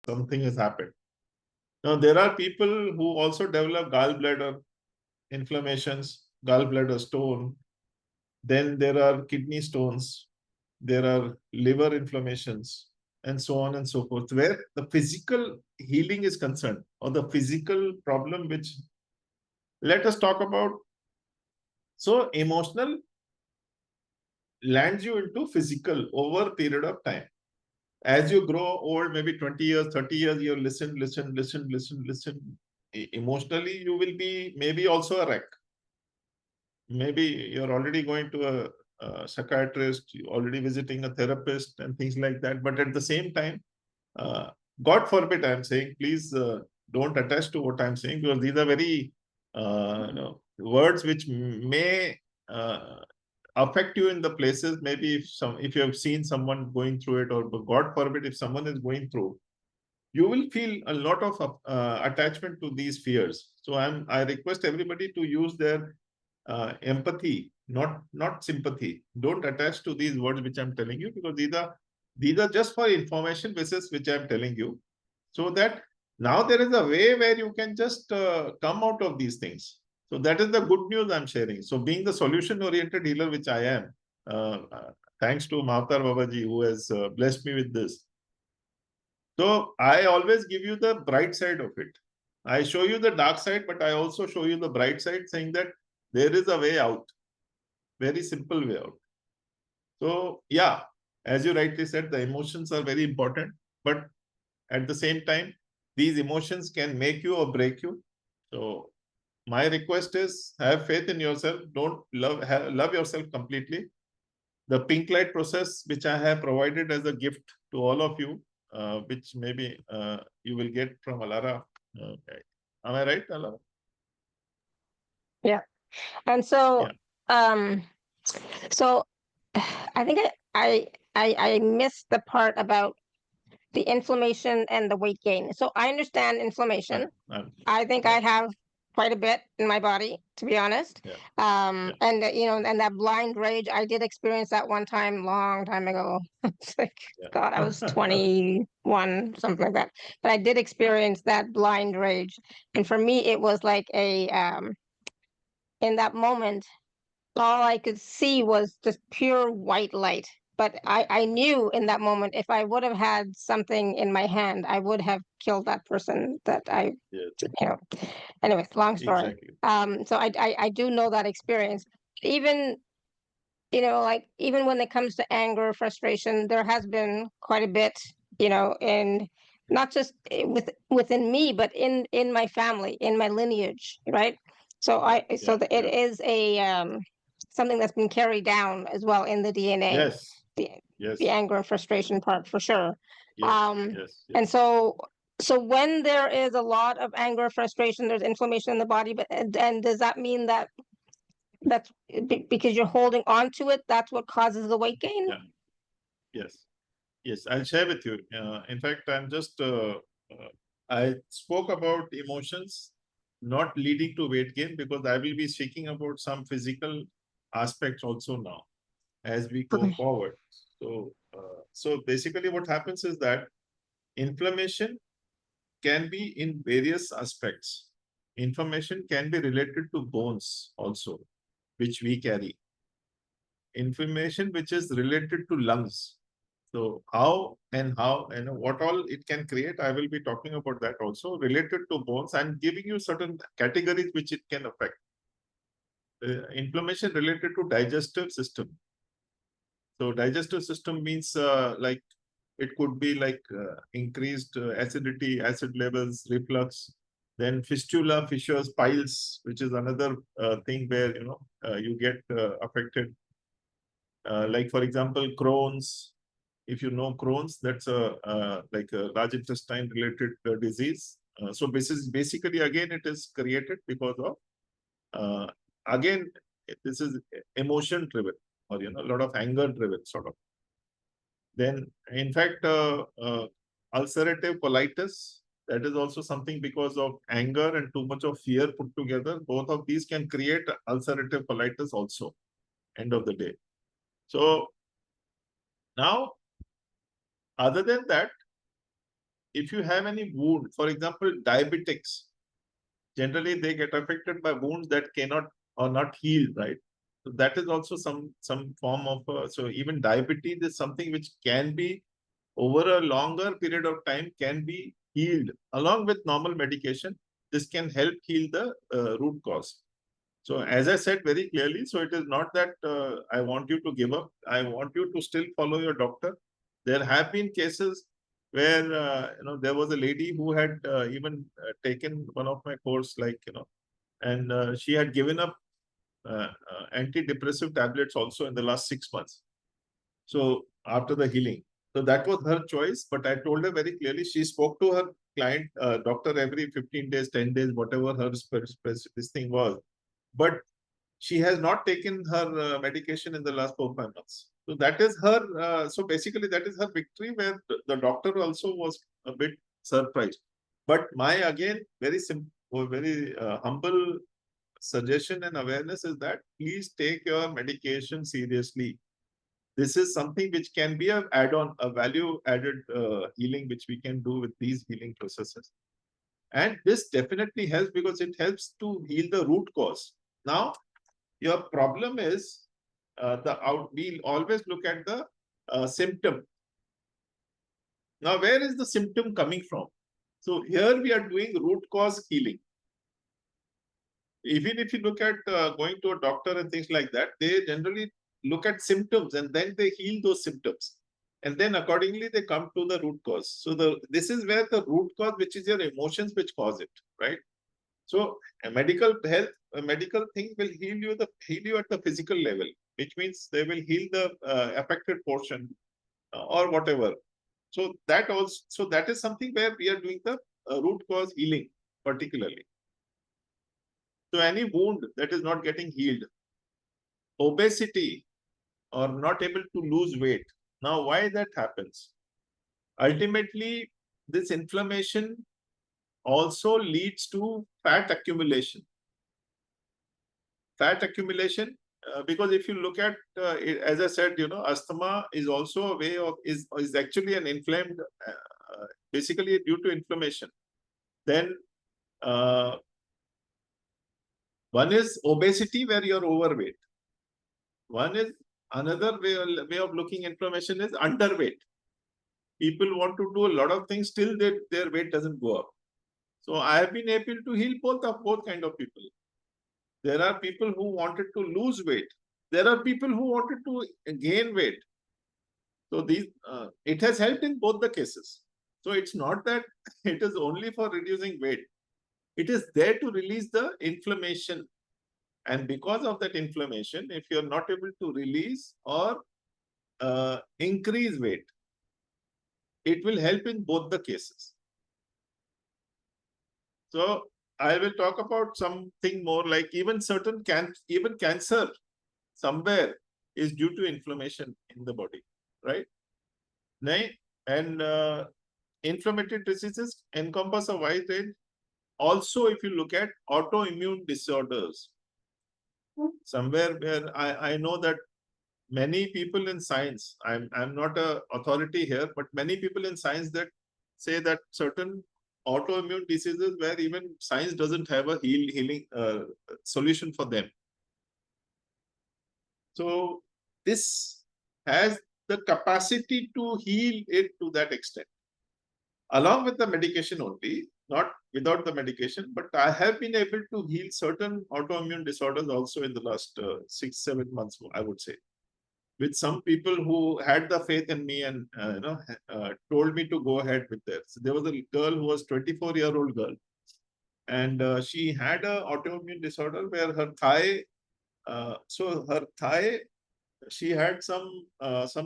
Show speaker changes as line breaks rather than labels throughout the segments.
something has happened. Now, there are people who also develop gallbladder inflammations, gallbladder stone. Then there are kidney stones. There are liver inflammations, and so on and so forth, where the physical healing is concerned, or the physical problem, which let us talk about. So emotional lands you into physical over a period of time. As you grow old, maybe 20 years, 30 years, you listen. Emotionally, you will be maybe also a wreck. Maybe you're already going to a psychiatrist, you're already visiting a therapist and things like that. But at the same time, God forbid, I'm saying, please don't attach to what I'm saying, because these are very words which may affect you in the places. Maybe if you have seen someone going through it, or God forbid, if someone is going through, you will feel a lot of attachment to these fears. So I request everybody to use their empathy, not sympathy. Don't attach to these words which I'm telling you, because these are just for information basis which I'm telling you, so that now there is a way where you can just come out of these things. So that is the good news I'm sharing. So being the solution-oriented healer which I am, thanks to Mahavatar Babaji, who has blessed me with this. So I always give you the bright side of it. I show you the dark side, but I also show you the bright side, saying that there is a way out. Very simple way out. So yeah, as you rightly said, the emotions are very important, but at the same time, these emotions can make you or break you. So my request is, have faith in yourself. Don't love yourself completely. The pink light process, which I have provided as a gift to all of you, which maybe you will get from Alara. Am I right, Alara?
Yeah. And so,
Yeah.
so I think I missed the part about the inflammation and the weight gain. So I understand inflammation. I think I have quite a bit in my body, to be honest. And and that blind rage, I did experience that one time, long time ago. It's like, God, I was 21, something like that. But I did experience that blind rage, and for me, it was like in that moment, all I could see was just pure white light. But I knew in that moment, if I would have had something in my hand, I would have killed that person that anyways, long story.
Exactly.
So I do know that experience. Even, like, even when it comes to anger, frustration, there has been quite a bit, and not just within me, but in my family, in my lineage, right? So it is a something that's been carried down as well in the DNA.
Yes.
The,
Yes.
the anger and frustration part, for sure.
Yes.
And so when there is a lot of anger, frustration, there's inflammation in the body. But and does that mean that that's because you're holding on to it, that's what causes the weight gain?
Yeah. Yes, I'll share with you. In fact, I spoke about emotions not leading to weight gain, because I will be speaking about some physical aspects also now as we go forward. So basically what happens is that inflammation can be in various aspects. Inflammation can be related to bones also, which we carry. Inflammation which is related to lungs. So how and what all it can create, I will be talking about that also, related to bones, and giving you certain categories which it can affect. Inflammation related to digestive system. So digestive system means like it could be like increased acidity, acid levels, reflux, then fistula, fissures, piles, which is another thing where you get affected. Like for example, Crohn's. If you know Crohn's, that's like a large intestine related disease. So basically, again, it is created because of again, this is emotion driven, or a lot of anger driven sort of. Then, in fact, ulcerative colitis, that is also something because of anger and too much of fear put together. Both of these can create ulcerative colitis also, end of the day. So now, other than that, if you have any wound, for example, diabetics, generally they get affected by wounds that cannot or not healed, right? So that is also some form of, so even diabetes is something which can be over a longer period of time can be healed along with normal medication. This can help heal the root cause. So as I said very clearly, so it is not that I want you to give up. I want you to still follow your doctor. There have been cases where there was a lady who had even taken one of my course, like and she had given up antidepressive tablets also in the last 6 months. So after the healing, so that was her choice. But I told her very clearly, she spoke to her client doctor every 15 days, 10 days, whatever her this thing was. But she has not taken her medication in the last 4-5 months. So that is her. So basically, that is her victory, where the doctor also was a bit surprised. But my again very simple, very humble suggestion and awareness is that please take your medication seriously. This is something which can be an add-on, a value-added healing, which we can do with these healing processes. And this definitely helps because it helps to heal the root cause. Now, your problem is we'll always look at the symptom. Now, where is the symptom coming from? So here we are doing root cause healing. Even if you look at going to a doctor and things like that, they generally look at symptoms and then they heal those symptoms. And then accordingly, they come to the root cause. So this is where the root cause, which is your emotions, which cause it, right? So a medical health, a medical thing will heal you at the physical level, which means they will heal the affected portion or whatever. So that is something where we are doing the root cause healing particularly. So any wound that is not getting healed, obesity, or not able to lose weight. Now, why that happens? Ultimately, this inflammation also leads to fat accumulation. Fat accumulation, because if you look at, as I said, asthma is also a way of, is actually an inflamed, basically due to inflammation. Then one is obesity, where you're overweight. One is another way of looking inflammation is underweight. People want to do a lot of things, still their weight doesn't go up. So I have been able to heal both kind of people. There are people who wanted to lose weight. There are people who wanted to gain weight. So it has helped in both the cases. So it's not that it is only for reducing weight. It is there to release the inflammation. And because of that inflammation, if you're not able to release or increase weight, it will help in both the cases. So I will talk about something more, like even cancer somewhere is due to inflammation in the body, right? And inflammatory diseases encompass a wide range. Also, if you look at autoimmune disorders, somewhere where I know that many people in science, I'm not an authority here, but many people in science that say that certain autoimmune diseases where even science doesn't have a healing solution for them. So this has the capacity to heal it to that extent, along with the medication only, not without the medication. But I have been able to heal certain autoimmune disorders also in the last 6-7 months, I would say, with some people who had the faith in me and told me to go ahead with this. So there was a girl who was 24-year-old girl, and she had an autoimmune disorder where her thigh, she had some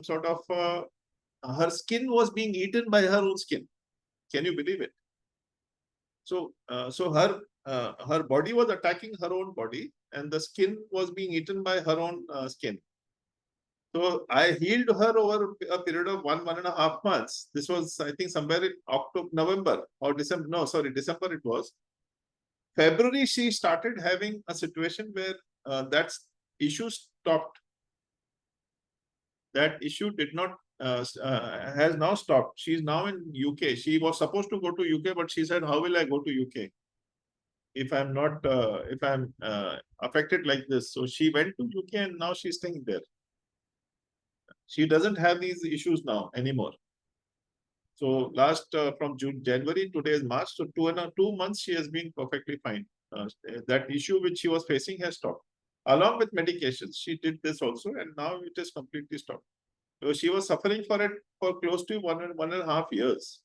sort of, her skin was being eaten by her own skin. Can you believe it? So her body was attacking her own body, and the skin was being eaten by her own skin. So I healed her over a period of 1.5 months. This was, I think, somewhere in November or December. No, sorry, December it was. February, she started having a situation where that issue stopped. That issue did not has now stopped. She's now in UK. She was supposed to go to UK, but she said, "How will I go to UK if I'm not if I'm affected like this?" So she went to UK and now she's staying there. She doesn't have these issues now anymore. So last from January, today is March. So 2 months she has been perfectly fine. That issue which she was facing has stopped. Along with medications, she did this also, and now it is completely stopped. So she was suffering for it for close to 1.5 years.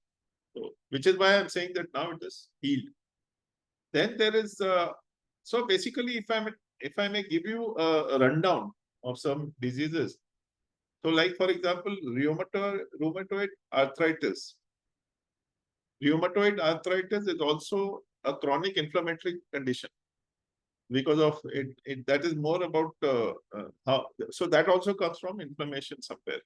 So, which is why I'm saying that now it is healed. Then there is so basically, if I may give you a rundown of some diseases. So, like for example, rheumatoid arthritis. Rheumatoid arthritis is also a chronic inflammatory condition because of it that is more about how. So that also comes from inflammation somewhere.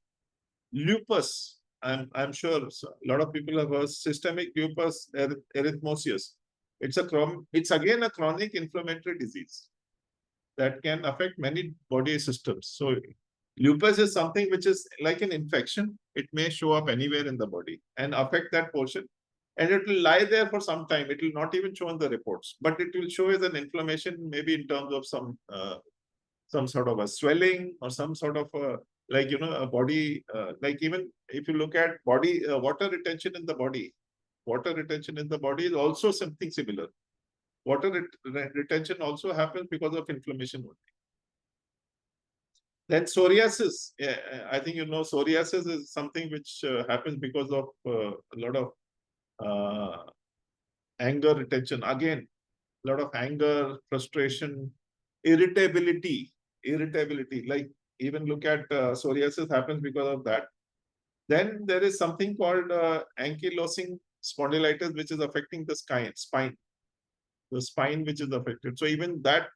Lupus, I'm sure a lot of people have heard systemic lupus erythematosus. It's again a chronic inflammatory disease that can affect many body systems. So lupus is something which is like an infection. It may show up anywhere in the body and affect that portion. And it will lie there for some time. It will not even show in the reports, but it will show as an inflammation, maybe in terms of some sort of a swelling or some sort of a, like, a body, like even if you look at body, water retention in the body, water retention in the body is also something similar. Water retention also happens because of inflammation only. Then psoriasis. Yeah, I think psoriasis is something which happens because of a lot of anger retention. Again, a lot of anger, frustration, irritability. Like even look at psoriasis happens because of that. Then there is something called ankylosing spondylitis, which is affecting the spine. The spine which is affected. So even that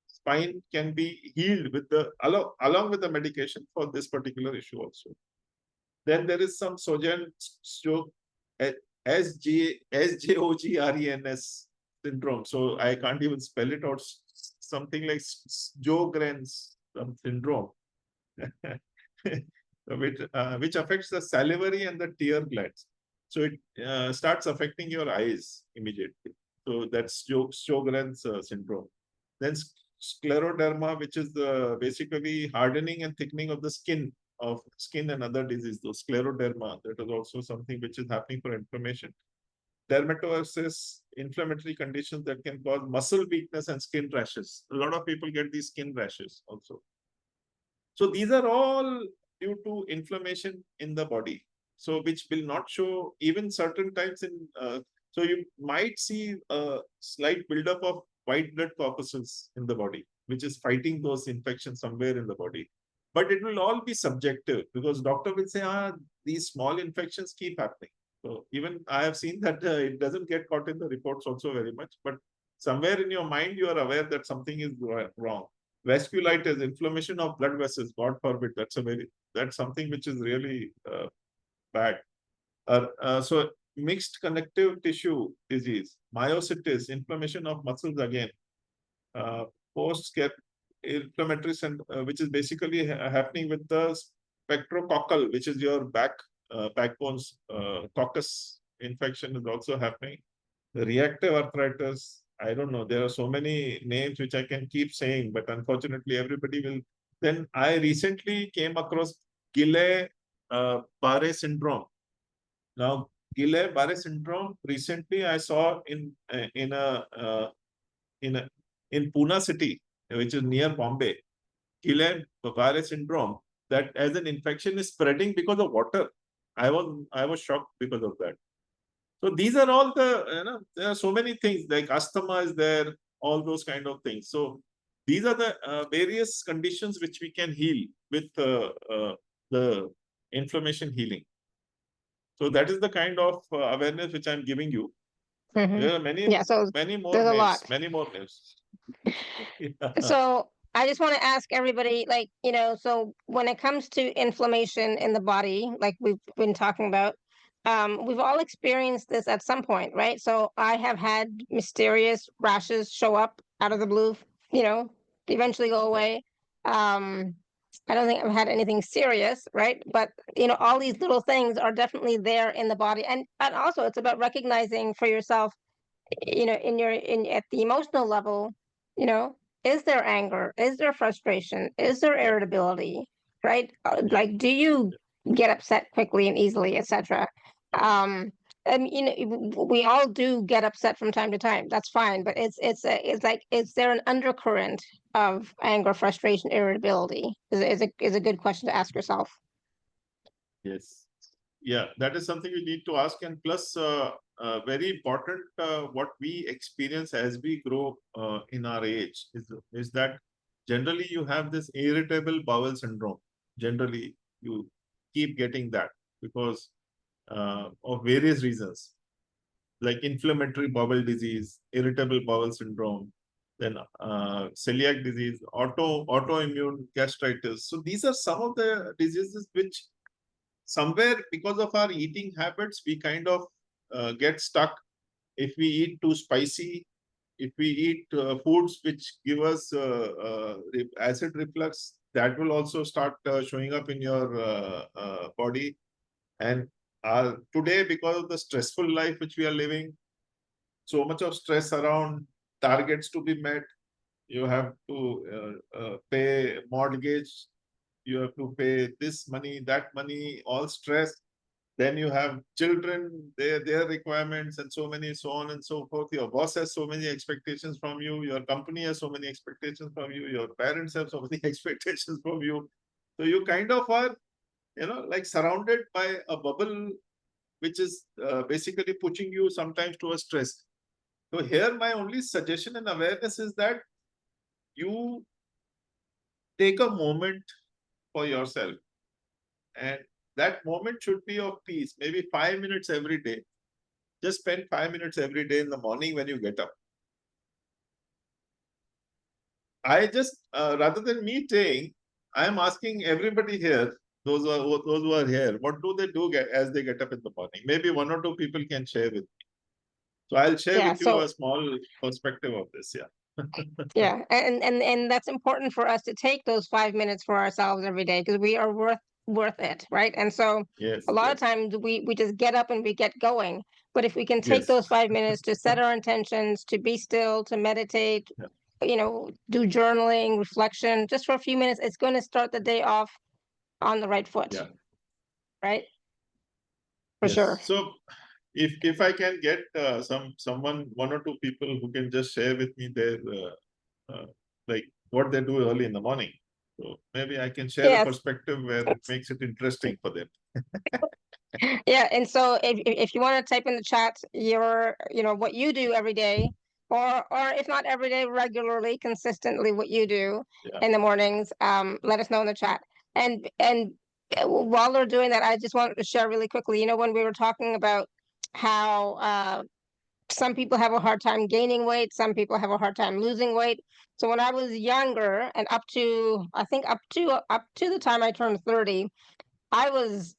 spine can be healed with along with the medication for this particular issue also. Then there is some SJOGRENS syndrome. So I can't even spell it out. Something like Sjogren's syndrome, which affects the salivary and the tear glands. So it starts affecting your eyes immediately. So that's Sjogren's syndrome. Then scleroderma, which is basically hardening and thickening of the skin and other diseases. So scleroderma, that is also something which is happening for inflammation. Dermatosis, inflammatory conditions that can cause muscle weakness and skin rashes. A lot of people get these skin rashes also. So these are all due to inflammation in the body. So which will not show even certain times in. So you might see a slight buildup of white blood corpuscles in the body, which is fighting those infections somewhere in the body. But it will all be subjective because doctor will say, these small infections keep happening. So even I have seen that it doesn't get caught in the reports also very much, but somewhere in your mind, you are aware that something is wrong. Vasculitis, inflammation of blood vessels, God forbid, that's something which is really bad. So mixed connective tissue disease, myositis, inflammation of muscles again, post-inflammatory, which is basically happening with the spectrococcal, which is your backbone's coccus infection is also happening. The reactive arthritis, I don't know. There are so many names which I can keep saying, but unfortunately, everybody will. Then I recently came across Guillain-Barré syndrome. Now, Guillain-Barré syndrome. Recently, I saw in Pune city, which is near Bombay, Guillain-Barré syndrome. That as an infection is spreading because of water. I was shocked because of that. So these are all there are so many things like asthma is there, all those kind of things. So these are the various conditions which we can heal with the inflammation healing. So that is the kind of awareness which I'm giving you. There are many more names.
Yeah. So I just want to ask everybody, so when it comes to inflammation in the body, like we've been talking about, we've all experienced this at some point, right? So I have had mysterious rashes show up out of the blue, eventually go away. I don't think I've had anything serious, right? But all these little things are definitely there in the body, and also it's about recognizing for yourself, in at the emotional level, you know, is there anger? Is there frustration? Is there
Yeah,
irritability? Right?
yeah,
Like, do you get upset quickly and easily, etc.
yeah,
And we all do get upset from time to time. That's fine, but it's like, is there an undercurrent of anger, frustration, irritability? Is a good question to ask yourself.
yes. Yeah, that is something we need to ask. And plus, very important, what we experience as we grow in our age is that generally you have this irritable bowel syndrome. Generally, you keep getting that because of various reasons, like inflammatory bowel disease, irritable bowel syndrome, then celiac disease, autoimmune gastritis. So these are some of the diseases which somewhere, because of our eating habits, we kind of get stuck. If we eat too spicy, if we eat foods which give us acid reflux, that will also start showing up in your body. And today, because of the stressful life which we are living, so much of stress around targets to be met, you have to pay mortgage, you have to pay this money, that money, all stress. Then you have children, their requirements, and so many, so on and so forth. Your boss has so many expectations from you. Your company has so many expectations from you. Your parents have so many expectations from you. So you kind of are, like surrounded by a bubble, which is basically pushing you sometimes to a stress. So here, my only suggestion and awareness is that you take a moment for yourself, and that moment should be of peace. Maybe 5 minutes every day. Just spend 5 minutes every day in the morning when you get up. I just, rather than me saying, I am asking everybody here, those who are here, what do they do as they get up in the morning? Maybe one or two people can share with me. So I'll share
Yeah.
with you
So
a small perspective of this. Yeah.
yeah, and that's important for us to take those 5 minutes for ourselves every day, because we are worth it, right? And so a
Yes,
lot of
yes,
times we just get up and we get going. But if we can take
yes.
those 5 minutes to set our intentions, to be still, to meditate,
Yeah,
do journaling, reflection, just for a few minutes, it's going to start the day off on the right foot,
yeah.
right? For
Yes.
sure.
So if I can get someone, one or two people who can just share with me their like what they do early in the morning, so maybe I can share a
Yes.
perspective where it makes it interesting for them.
Yeah, and so if you want to type in the chat what you do every day, or if not every day, regularly, consistently, what you do
Yeah,
in the mornings, let us know in the chat. And while they're doing that, I just wanted to share really quickly. When we were talking about how some people have a hard time gaining weight, some people have a hard time losing weight. So when I was younger, and up to the time I turned 30, I was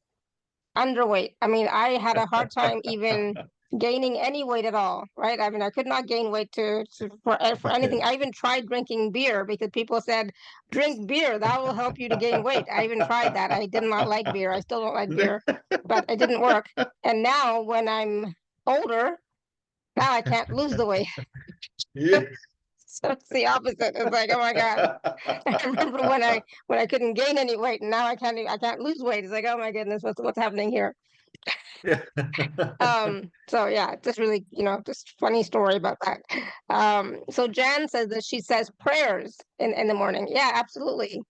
underweight. I mean, I had a hard time even gaining any weight at all, right? I mean, I could not gain weight for anything. I even tried drinking beer because people said, drink beer, that will help you to gain weight. I even tried that. I did not like beer. I still don't like beer, but it didn't work. And now when I'm older, now I can't lose the weight.
yeah.
So it's the opposite. It's like, oh my God. I remember when I couldn't gain any weight, and now I can't lose weight. It's like, oh my goodness, what's happening here?
Yeah.
So yeah, just really, just funny story about that. So Jan says that she says prayers in the morning. Yeah, absolutely.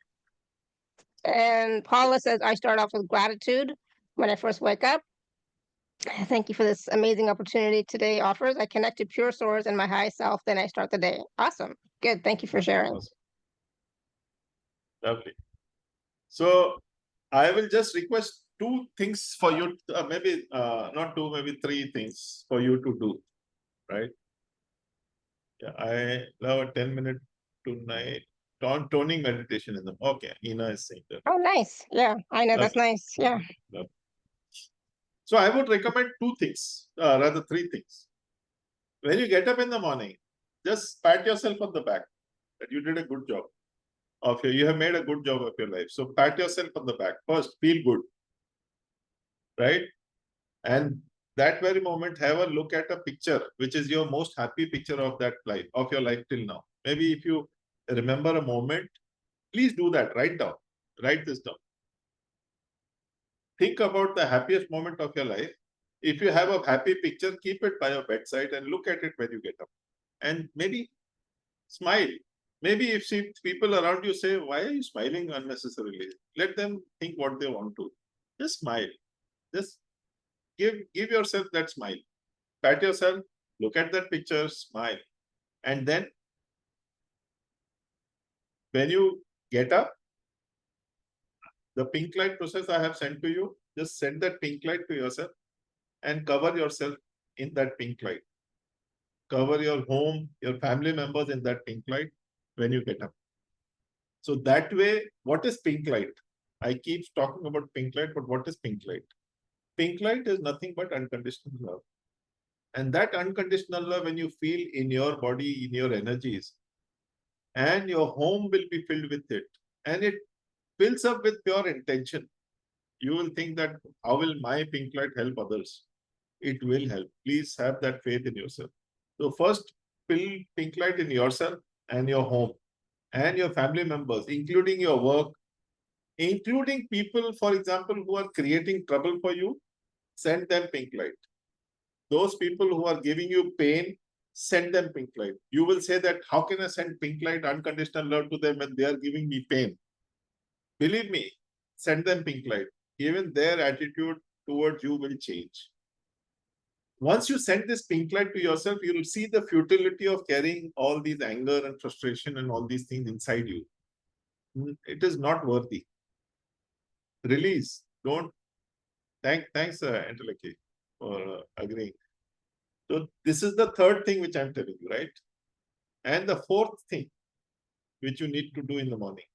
And Paula says, I start off with gratitude when I first wake up. Thank you for this amazing opportunity today offers. I connect to pure source and my high self, then I start the day. Awesome. Good. Thank you for sharing.
Awesome. Lovely. So I will just request two things for you, maybe not two, maybe three things for you to do, right? Yeah, I love a 10-minute tonight toning meditation in the. Okay, Ina is saying that.
Oh, nice. Yeah, I know. That's
Lovely.
nice. Yeah.
Lovely. So I would recommend two things, rather three things. When you get up in the morning, just pat yourself on the back that you did a good job. you have made a good job of your life. So pat yourself on the back. First, feel good, right? And that very moment, have a look at a picture, which is your most happy picture of that life, of your life till now. Maybe if you remember a moment, please do that. Write this down. Think about the happiest moment of your life. If you have a happy picture, keep it by your bedside and look at it when you get up. And maybe smile. Maybe if people around you say, why are you smiling unnecessarily? Let them think what they want to. Just smile. Just give yourself that smile. Pat yourself, look at that picture, smile. And then when you get up, the pink light process I have sent to you, just send that pink light to yourself and cover yourself in that pink light. Cover your home, your family members in that pink light when you get up. So that way, what is pink light? I keep talking about pink light, but what is pink light? Pink light is nothing but unconditional love. And that unconditional love, when you feel in your body, in your energies, and your home will be filled with it, and it fills up with pure intention. You will think that, how will my pink light help others? It will help. Please have that faith in yourself. So first, fill pink light in yourself and your home and your family members, including your work, including people, for example, who are creating trouble for you. Send them pink light. Those people who are giving you pain, send them pink light. You will say that, how can I send pink light, unconditional love to them when they are giving me pain? Believe me, send them pink light. Even their attitude towards you will change. Once you send this pink light to yourself, you will see the futility of carrying all these anger and frustration and all these things inside you. It is not worthy. Release. Don't. Thanks, Antelaki, for agreeing. So this is the third thing which I'm telling you, right? And the fourth thing which you need to do in the morning.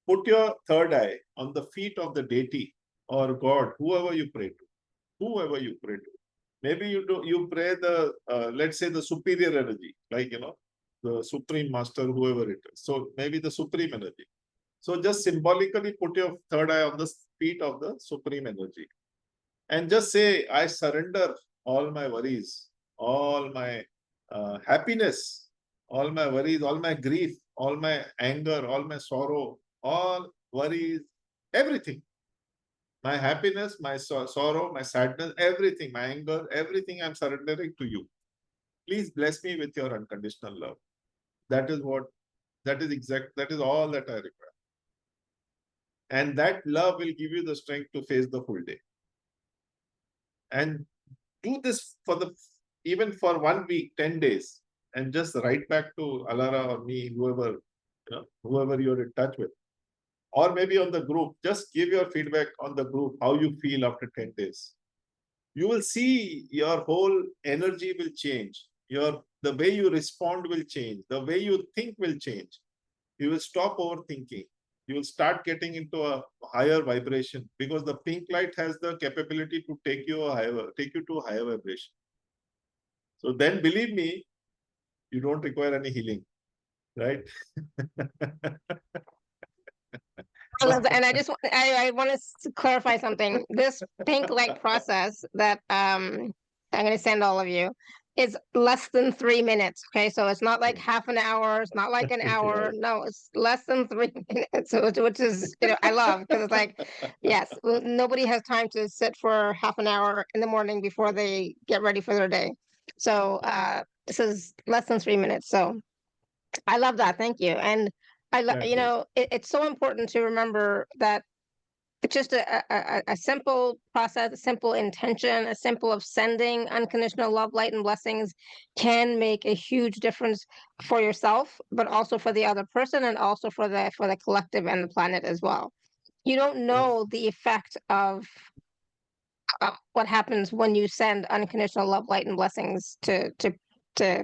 Put your third eye on the feet of the deity or God, whoever you pray to. Whoever you pray to. Maybe you pray the, let's say the superior energy, like, the supreme master, whoever it is. So maybe the supreme energy. So just symbolically put your third eye on the feet of the supreme energy. And just say, I surrender all my worries, all my happiness, all my worries, all my grief, all my anger, all my sorrow, all worries, everything. My happiness, my sorrow, my sadness, everything, my anger, everything I'm surrendering to you. Please bless me with your unconditional love. That is all that I require. And that love will give you the strength to face the full day. And do this even for 1 week, 10 days, and just write back to Alara or me, whoever you're in touch with. Or maybe on the group, just give your feedback on the group, how you feel after 10 days. You will see your whole energy will change. The way you respond will change. The way you think will change. You will stop overthinking. You will start getting into a higher vibration, because the pink light has the capability to take you to a higher vibration. So then, believe me, you don't require any healing, right?
I love that. And I want to clarify something. This pink light process that I'm going to send all of you is less than 3 minutes. Okay, so it's not like half an hour. It's not like an hour.
Yes.
No, it's less than 3 minutes. So which is, I love, because it's like, yes, nobody has time to sit for half an hour in the morning before they get ready for their day. So this is less than 3 minutes. So I love that. Thank you. And it's so important to remember that it's just a simple process, a simple intention, a simple of sending unconditional love, light, and blessings can make a huge difference for yourself, but also for the other person, and also for the collective and the planet as well. You don't know the effect of what happens when you send unconditional love, light, and blessings to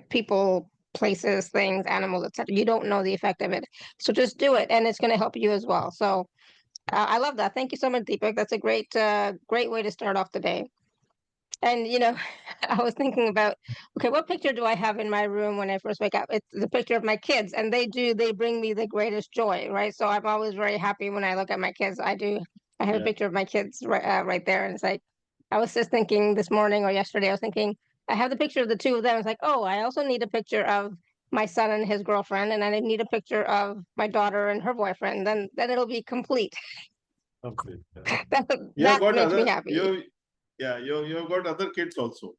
people, places, things, animals, etc. You don't know the effect of it, so just do it, and it's going to help you as well. So I love that. Thank you so much, Deepakk. That's a great way to start off the day. And I was thinking about, okay, what picture do I have in my room when I first wake up? It's the picture of my kids, and they bring me the greatest joy, right? So I'm always very happy when I look at my kids. I have a picture of my kids right there, and it's like, I was just thinking this morning or yesterday, I was thinking, I have the picture of the two of them. It's like, oh, I also need a picture of my son and his girlfriend, and I need a picture of my daughter and her boyfriend. Then it'll be complete.
Complete.
That makes me happy.
You've got other kids also.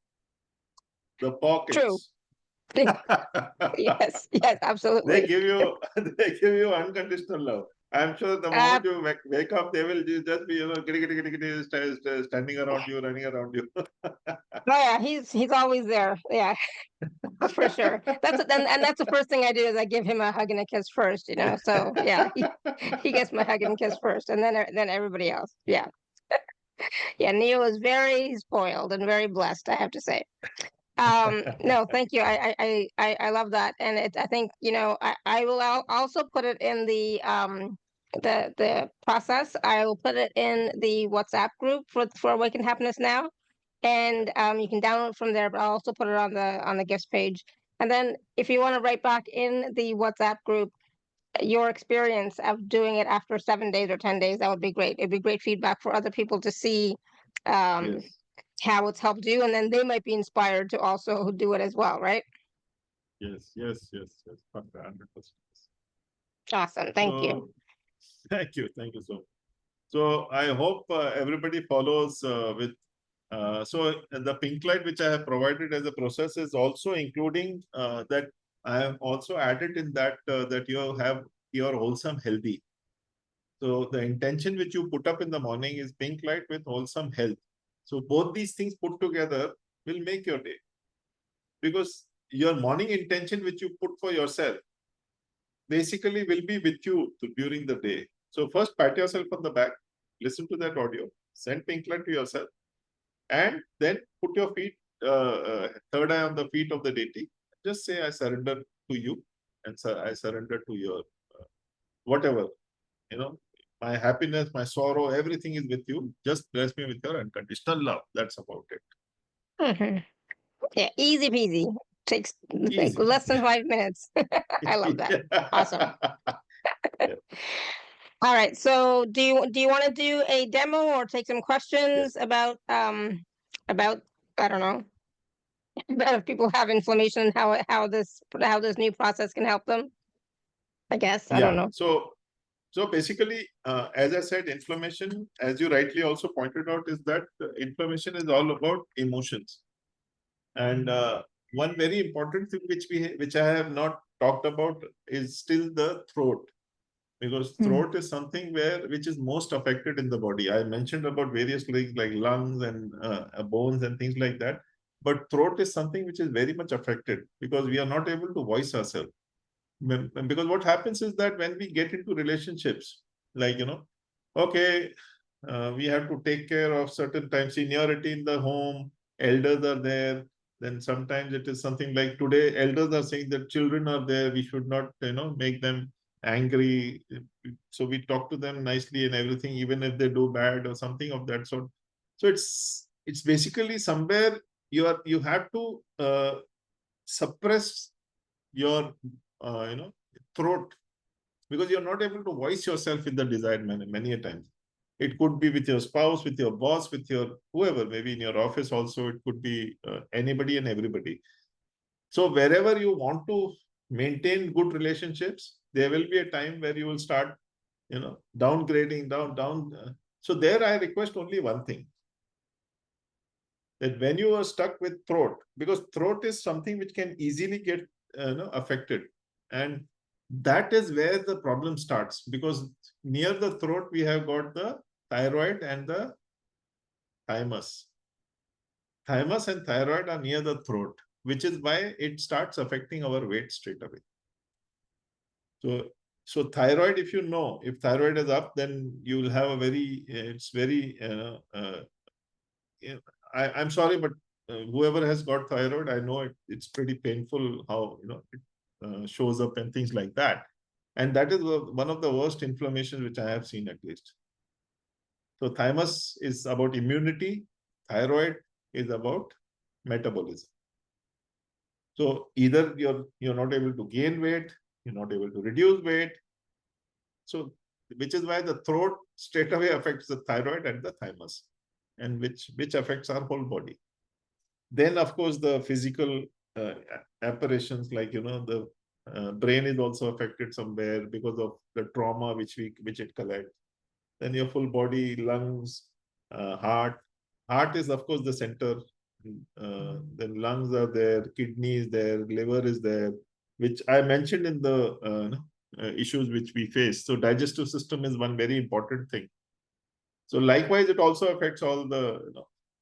The
True.
pockets.
Yes, absolutely.
They give you unconditional love. I'm sure the moment you wake up, they will just be, standing around you, running around you.
Oh yeah, he's always there. Yeah, for sure. And that's the first thing I do is I give him a hug and a kiss first. So yeah, he gets my hug and kiss first, and then everybody else. Yeah, yeah. Neil is very spoiled and very blessed, I have to say. No, thank you. I love that, and I think I will also put it in the process. I will put it in the WhatsApp group for Awakened Happiness Now, and you can download from there. But I'll also put it on the gifts page. And then if you want to write back in the WhatsApp group your experience of doing it after 7 days or 10 days, that would be great. It'd be great feedback for other people to see.
Yes.
How it's helped you, and then they might be inspired to also do it as well, right?
Yes. 100%.
Awesome. Thank you.
Thank you so much. So I hope everybody follows with. So the pink light which I have provided as a process is also including that I have also added in that that you have your wholesome healthy. So the intention which you put up in the morning is pink light with wholesome health. So both these things put together will make your day. Because your morning intention which you put for yourself basically will be with you during the day. So first pat yourself on the back, listen to that audio, send pink light to yourself, and then put your feet, third eye on the feet of the deity. Just say, I surrender to you, and I surrender to your whatever, my happiness, my sorrow, everything is with you. Just bless me with your unconditional love. That's about it.
Mm-hmm. Yeah, easy peasy. Takes
Easy.
less than 5 minutes. I love that. Awesome.
Yeah.
All right. So do you want to do a demo or take some questions about I don't know, about if people have inflammation, how this new process can help them? I guess. I don't know.
So basically, as I said, inflammation, as you rightly also pointed out, is that inflammation is all about emotions. And one very important thing which I have not talked about is still the throat, because throat is something which is most affected in the body. I mentioned about various things like lungs and bones and things like that, but throat is something which is very much affected because we are not able to voice ourselves. Because what happens is that when we get into relationships, like okay, we have to take care of certain times, seniority in the home, elders are there. Then sometimes it is something like today, elders are saying that children are there, we should not make them angry. So we talk to them nicely and everything, even if they do bad or something of that sort. So it's basically somewhere you have to suppress your throat, because you're not able to voice yourself in the desired manner many a times. It could be with your spouse, with your boss, with your whoever, maybe in your office also. It could be anybody and everybody. So wherever you want to maintain good relationships, there will be a time where you will start downgrading down. So there I request only one thing, that when you are stuck with throat, because throat is something which can easily get affected, and that is where the problem starts, because near the throat we have got the thyroid and the thymus. Thymus and thyroid are near the throat, which is why it starts affecting our weight straight away. So thyroid, if thyroid is up, then you will have a very, I'm sorry, but whoever has got thyroid, I know it's pretty painful how it shows up and things like that. And that is one of the worst inflammations which I have seen, at least. So thymus is about immunity, thyroid is about metabolism. So either you're not able to gain weight, you're not able to reduce weight. So which is why the throat straight away affects the thyroid and the thymus, and which affects our whole body. Then of course the physical apparitions, like the brain is also affected somewhere because of the trauma which it collects. Then your full body, lungs, heart. Heart is of course the center. Then lungs are there, kidney is there, liver is there, which I mentioned in the issues which we face. So digestive system is one very important thing. So likewise, it also affects all the,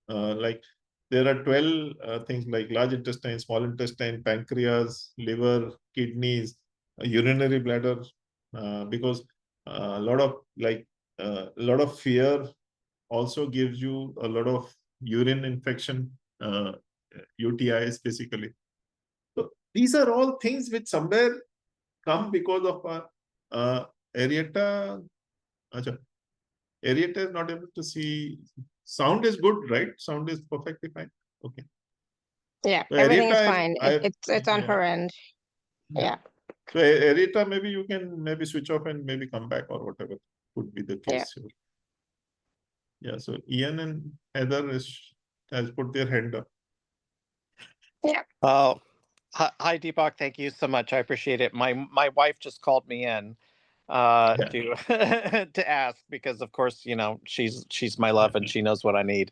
like there are 12 things like large intestine, small intestine, pancreas, liver, kidneys, urinary bladder, because a lot of fear also gives you a lot of urine infection, UTIs basically. So these are all things which somewhere come because of areata. Areata is not able to see. Sound is good, right? Sound is perfectly fine. Okay.
Yeah,
So
everything is
areata
fine. It's on her end. Yeah.
So areata, maybe you can switch off and maybe come back or whatever could be the case here. Yeah. So Ian and Heather has put their hand up.
Yeah.
Oh, hi Deepakk. Thank you so much. I appreciate it. My wife just called me in to to ask, because of course she's my love and she knows what I need.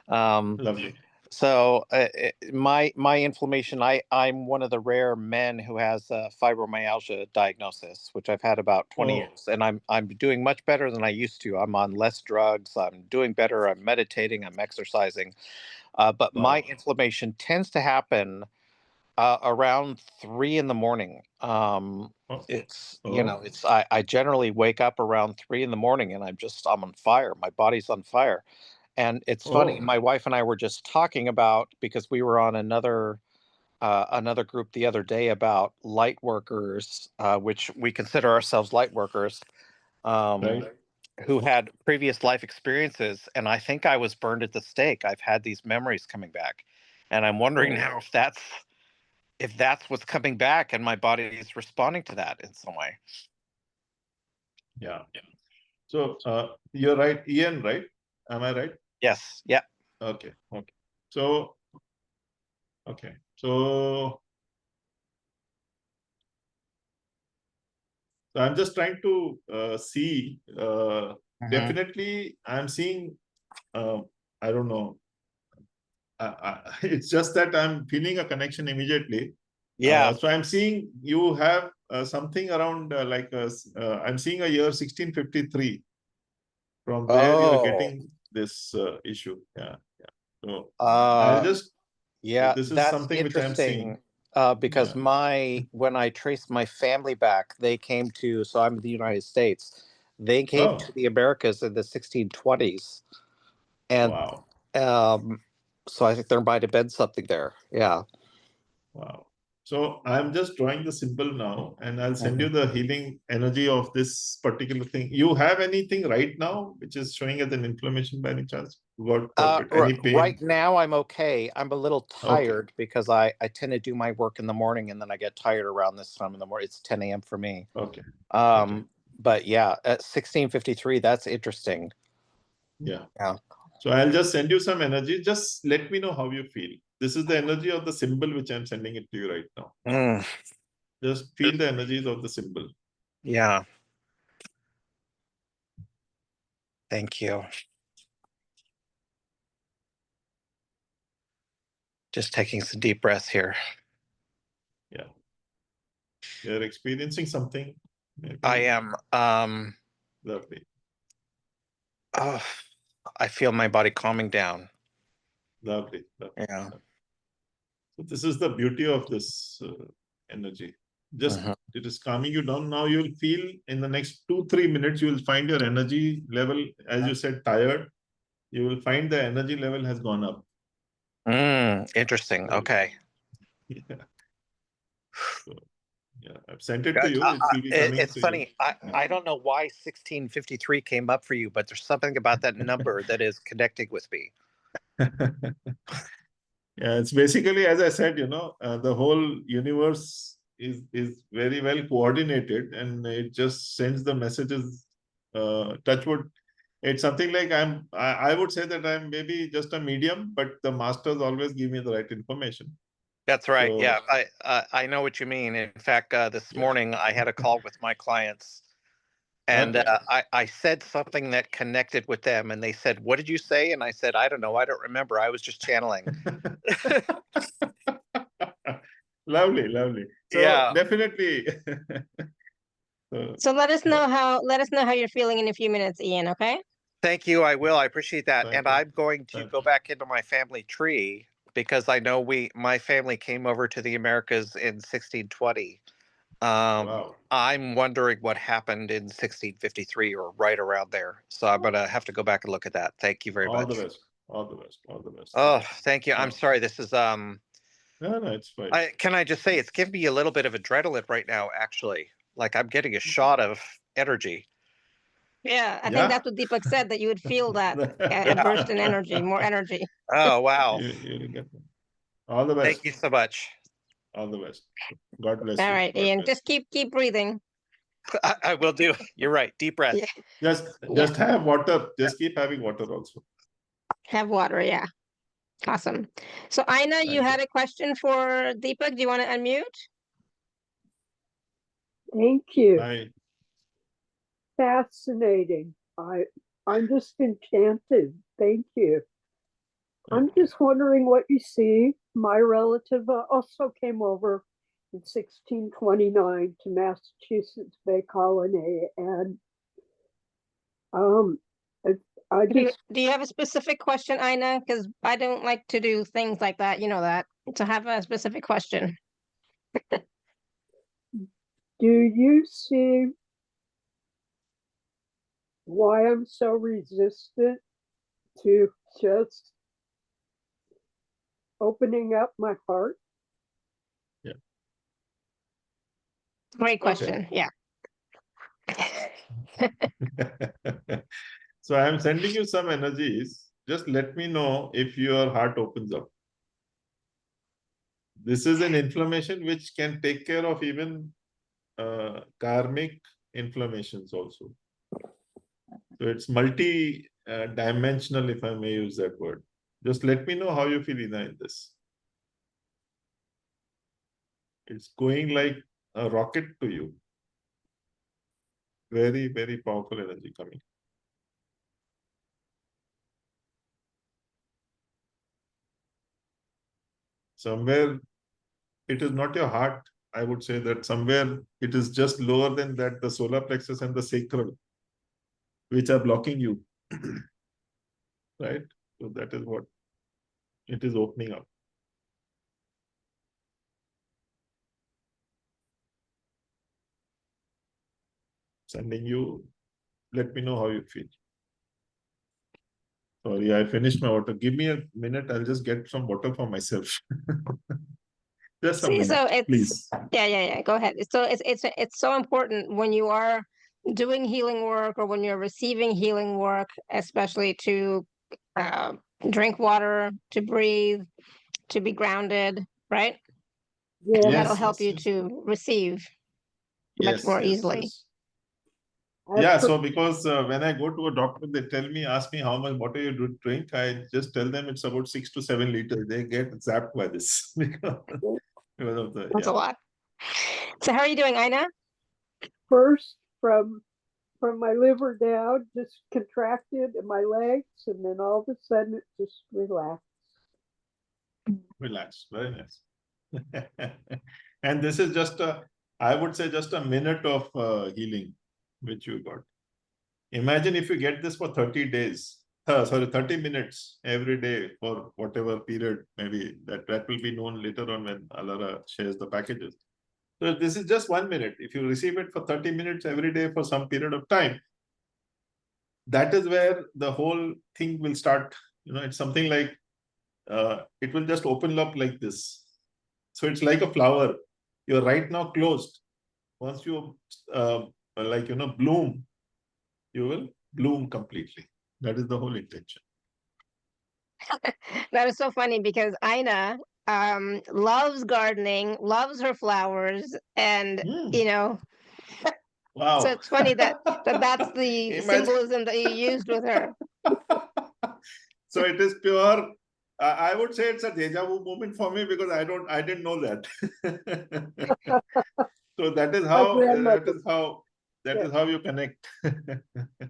Lovely.
So my inflammation, I'm one of the rare men who has a fibromyalgia diagnosis, which I've had about 20 years, and I'm doing much better than I used to. I'm on less drugs. I'm doing better. I'm meditating. I'm exercising. But my inflammation tends to happen around 3 a.m. I generally wake up around 3 a.m. and I'm on fire. My body's on fire. And it's funny, my wife and I were just talking about, because we were on another group the other day about light workers, which we consider ourselves light workers, who had previous life experiences. And I think I was burned at the stake. I've had these memories coming back, and I'm wondering now if that's what's coming back, and my body is responding to that in some way.
Yeah. So you're right, Ian, right? Am I right?
Yes. Yeah.
Okay. So I'm just trying to see. Definitely, I'm seeing. I don't know. It's just that I'm feeling a connection immediately.
Yeah.
So I'm seeing you have something around I'm seeing a year 1653. From where you're getting this issue. Yeah. So I'll just.
Yeah,
this is
that's
something which I'm seeing.
Because when I traced my family back, they came to, so I'm in the United States. They came to the Americas in the 1620s. And so I think there might have been something there. Yeah.
Wow. So I'm just drawing the symbol now, and I'll send you the healing energy of this particular thing. You have anything right now which is showing as an inflammation by any chance? Any pain?
Right now I'm okay. I'm a little tired because I tend to do my work in the morning, and then I get tired around this time in the morning. It's 10 a.m. for me.
Okay.
But yeah, at 1653, that's interesting.
Yeah.
Yeah.
So I'll just send you some energy. Just let me know how you feel. This is the energy of the symbol which I'm sending it to you right now. Just feel the energies of the symbol.
Yeah. Thank you. Just taking some deep breaths here.
Yeah. You're experiencing something. Maybe.
I am.
Lovely.
Oh, I feel my body calming down.
Lovely.
Yeah.
So this is the beauty of this energy. Just it is calming you down. Now you'll feel in the next 2-3 minutes, you will find your energy level, as you said, tired. You will find the energy level has gone up.
Interesting. Okay.
Yeah. So, yeah, I've sent it to you. It will be coming.
It's funny. I don't know why 1653 came up for you, but there's something about that number that is connecting with me.
Yeah, it's basically, as I said, the whole universe is very well coordinated, and it just sends the messages. Touch wood. It's something like I would say that I'm maybe just a medium, but the masters always give me the right information.
That's right.
So,
Yeah, I know what you mean. In fact, this morning I had a call with my clients, and
okay.
I said something that connected with them, and they said, "What did you say?" And I said, "I don't know. I don't remember. I was just channeling."
Lovely, lovely. So
Yeah.
definitely.
So let us know how you're feeling in a few minutes, Ian, okay?
Thank you. I will. I appreciate that.
Thank
And
you.
I'm going to
Thank
go back into my family tree because I know my family came over to the Americas in 1620.
Wow.
I'm wondering what happened in 1653 or right around there. So I'm gonna have to go back and look at that. Thank you very
All
much.
the best. All the best. All the best.
Oh, thank you. I'm
Oh.
sorry. This is
No, it's fine.
can I just say it's giving me a little bit of adrenaline right now, actually. Like I'm getting a shot of energy.
Yeah, I think that's what Deepakk said, that you would feel that a
Yeah.
burst in energy, more energy.
Oh, wow.
You get them. All the best.
Thank you so much.
All the best. God bless
All
you.
right,
God
Ian,
bless
just keep breathing.
I will do. You're right. Deep breath.
Yeah.
Just have water. Just keep having water also.
Have water, yeah. Awesome. So Aina, you had a question for Deepakk. Do you want to unmute?
Thank you.
Hi.
Fascinating. I'm just enchanted. Thank you. I'm just wondering what you see. My relative also came over in 1629 to Massachusetts Bay Colony, and I just
Do you have a specific question, Aina? Because I don't like to do things like that. You know that. So have a specific question.
do you see why I'm so resistant to just opening up my heart?
Yeah.
Great question.
Okay.
Yeah.
So I'm sending you some energies. Just let me know if your heart opens up. This is an inflammation which can take care of even karmic inflammations also. So it's multi-dimensional, if I may use that word. Just let me know how you feel in this. It's going like a rocket to you. Very, very powerful energy coming. Somewhere it is not your heart. I would say that somewhere it is just lower than that, the solar plexus and the sacral, which are blocking you. Right? So that is what it is opening up. Sending you, let me know how you feel. Sorry, I finished my water. Give me a minute. I'll just get some water for myself. Just a minute,
So it's
please.
Yeah. Go ahead. So it's so important when you are doing healing work or when you're receiving healing work, especially to drink water, to breathe, to be grounded, right?
Yeah.
That'll help you to receive much more easily.
Yeah, so because when I go to a doctor, they ask me how much water you drink. I just tell them it's about 6 to 7 liters. They get zapped by this because of the.
That's a lot. So how are you doing, Aina?
First, from my liver down, just contracted in my legs, and then all of a sudden it just relaxed.
Relax, very nice. And this is just I would say just a minute of healing which you got. Imagine if you get this for 30 days, 30 minutes every day for whatever period, maybe that will be known later on when Alara shares the packages. So this is just 1 minute. If you receive it for 30 minutes every day for some period of time, that is where the whole thing will start. It's something like it will just open up like this. So it's like a flower. You're right now closed. Once you bloom, you will bloom completely. That is the whole intention.
That is so funny because Ina loves gardening, loves her flowers, and
Hmm.
so
Wow.
it's funny that's the
Imagine.
symbolism that you used with her.
So it is pure. I would say it's a deja vu moment for me because I didn't know that. So that is
My
how
grandmother,
that
yeah,
is how you connect.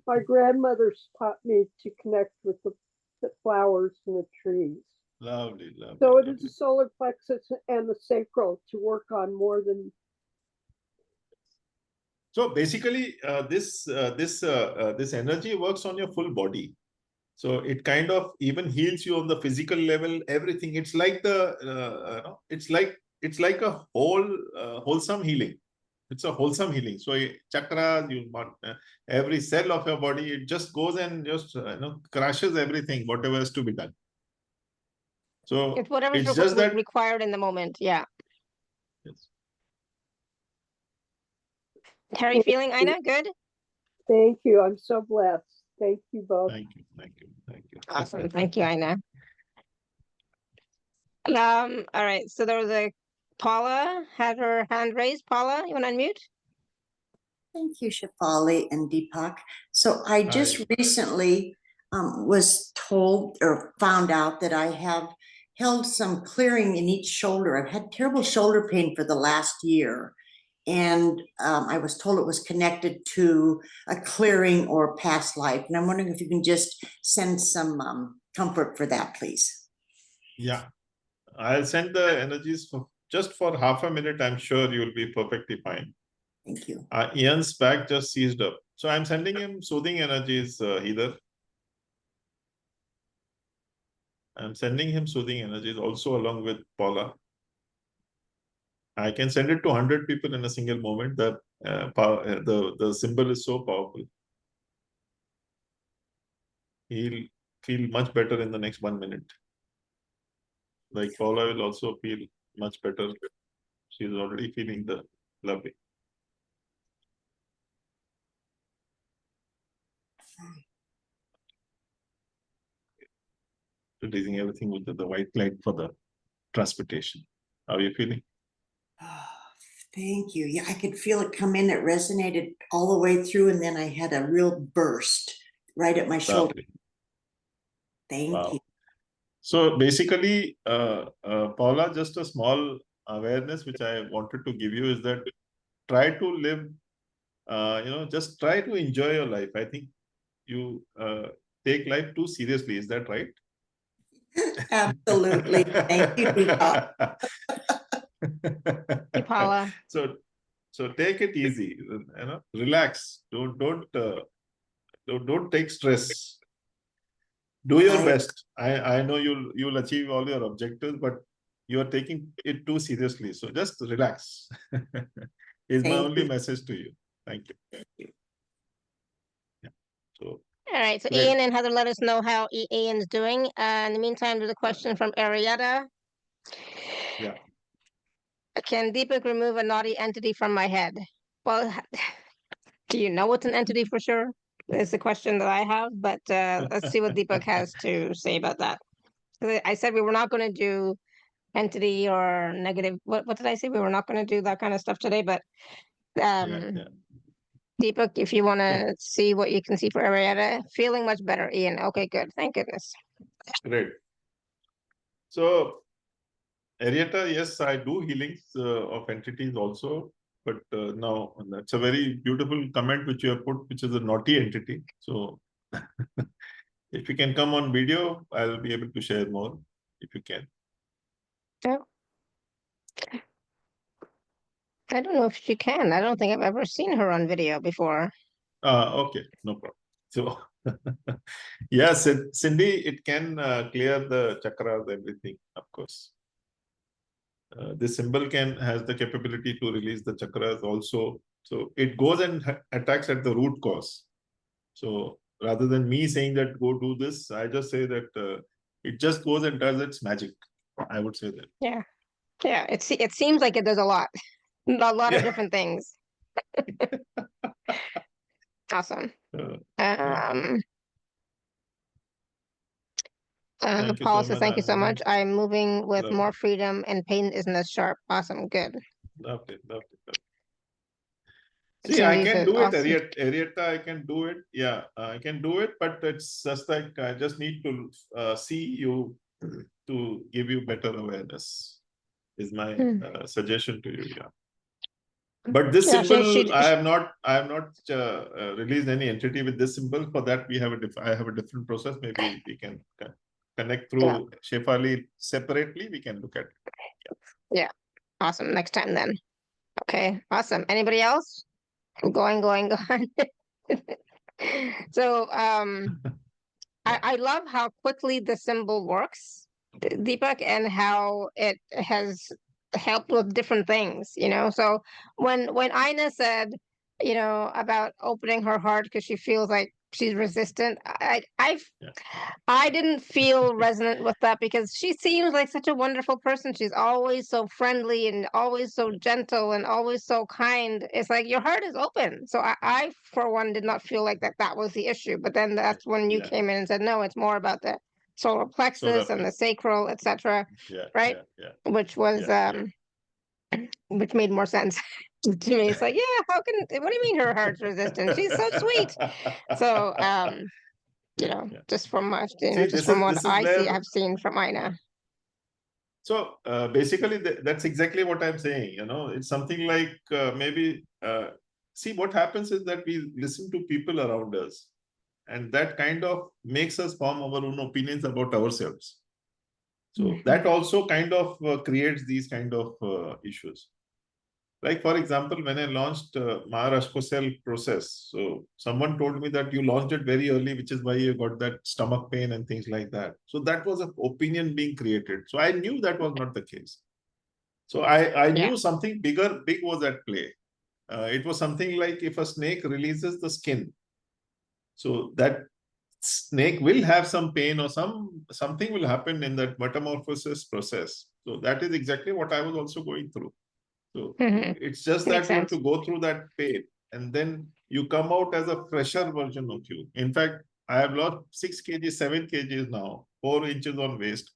my grandmother's taught me to connect with the flowers and the trees.
Lovely, lovely,
So it is
lovely.
the solar plexus and the sacral to work on more than.
So basically, this energy works on your full body. So it kind of even heals you on the physical level. Everything. It's like it's like a wholesome healing. It's a wholesome healing. So chakras, you want every cell of your body. It just goes and just crashes everything, whatever has to be done. So
It's whatever's
it's just that.
required in the moment. Yeah.
Yes.
How are you feeling, Ina? Good?
Thank you. I'm so blessed. Thank you both.
Thank you, thank you, thank you.
Awesome. Thank you, Ina. All right. So there was Paula had her hand raised. Paula, you want to unmute?
Thank you, Shefali and Deepakk. So I just
Hi.
recently was told or found out that I have held some clearing in each shoulder. I've had terrible shoulder pain for the last year. And I was told it was connected to a clearing or past life. And I'm wondering if you can just send some comfort for that, please.
Yeah, I'll send the energies for just for half a minute. I'm sure you'll be perfectly fine.
Thank you.
Ian's back just seized up. So I'm sending him soothing energies, Heather. I'm sending him soothing energies also along with Paula. I can send it to 100 people in a single moment. The symbol is so powerful. He'll feel much better in the next 1 minute. Like Paula will also feel much better. She's already feeling the lovely. Releasing everything with the white light for the transportation. How are you feeling?
Oh, thank you. Yeah, I could feel it come in. It resonated all the way through, and then I had a real burst right at my shoulder.
Lovely.
Thank you.
So basically, Paula, just a small awareness which I wanted to give you is that try to live, just try to enjoy your life. I think you take life too seriously. Is that right?
Absolutely. Thank you, Deepakk.
Hey, Paula.
So take it easy. Relax. Don't take stress. Do your best. I know you'll achieve all your objectives, but you are taking it too seriously. So just relax. Is my only message to you. Thank you. Yeah. So.
All right. So
great.
Ian and Heather let us know how Ian's doing. In the meantime, there's a question from Arietta.
Yeah.
Can Deepakk remove a naughty entity from my head? Well, do you know what's an entity for sure? Is the question that I have, but let's see what Deepakk has to say about that. I said we were not going to do entity or negative. What did I say? We were not going to do that kind of stuff today, but Deepakk, if you want to see what you can see for Arietta, feeling much better, Ian. Okay, good. Thank goodness.
Great. So, Arietta, yes, I do healings of entities also, but now that's a very beautiful comment which you have put, which is a naughty entity. So, if you can come on video, I'll be able to share more if you can.
Oh. I don't know if she can. I don't think I've ever seen her on video before.
Okay, no problem. So, yes, Cindy, it can clear the chakras, everything, of course. This symbol has the capability to release the chakras also. So it goes and attacks at the root cause. So rather than me saying that go do this, I just say that it just goes and does its magic. I would say that.
Yeah, yeah. It seems like it does a lot of different things. Awesome.
Thank you
Paul
so
says,
much.
thank you so much. I'm moving with
Lovely.
more freedom and pain isn't as sharp. Awesome. Good.
Lovely.
Cindy
See, I can
says,
do it,
awesome.
Arietta, I can do it. Yeah, I can do it, but it's just like I just need to see you to give you better awareness, is my suggestion to you. Yeah. But this symbol, I have not released any entity with this symbol. For that, I have a different process. Maybe we can connect through Shefali separately. We can look at it.
Yeah. Awesome. Next time then. Okay. Awesome. Anybody else? Going. So I love how quickly the symbol works, Deepak, and how it has helped with different things, you know. So when Ina said, you know, about opening her heart because she feels like she's resistant, I didn't feel resonant with that because she seems like such a wonderful person. She's always so friendly and always so gentle and always so kind. It's like your heart is open. So I for one, did not feel like that was the issue. But then that's when you came in and said, no, it's more about the solar plexus and the sacral, etc. Right? Which was which made more sense to me. It's like, what do you mean her heart's resistant? She's so sweet. So you know, just from what I have seen from Ina.
So basically, that's exactly what I'm saying. You know, it's something like maybe see what happens is that we listen to people around us, and that kind of makes us form our own opinions about ourselves. So that also kind of creates these kind of issues. Like, for example, when I launched Maa Rashcosel process, so someone told me that you launched it very early, which is why you got that stomach pain and things like that. So that was an opinion being created. So I knew that was not the case. So I knew something big was at play. It was something like if a snake releases the skin, so that snake will have some pain or something will happen in that metamorphosis process. So that is exactly what I was also going through. So it's just that you have to go through that pain and then you come out as a fresher version of you. In fact, I have lost 6 kgs, 7 kgs now, 4 inches on waist.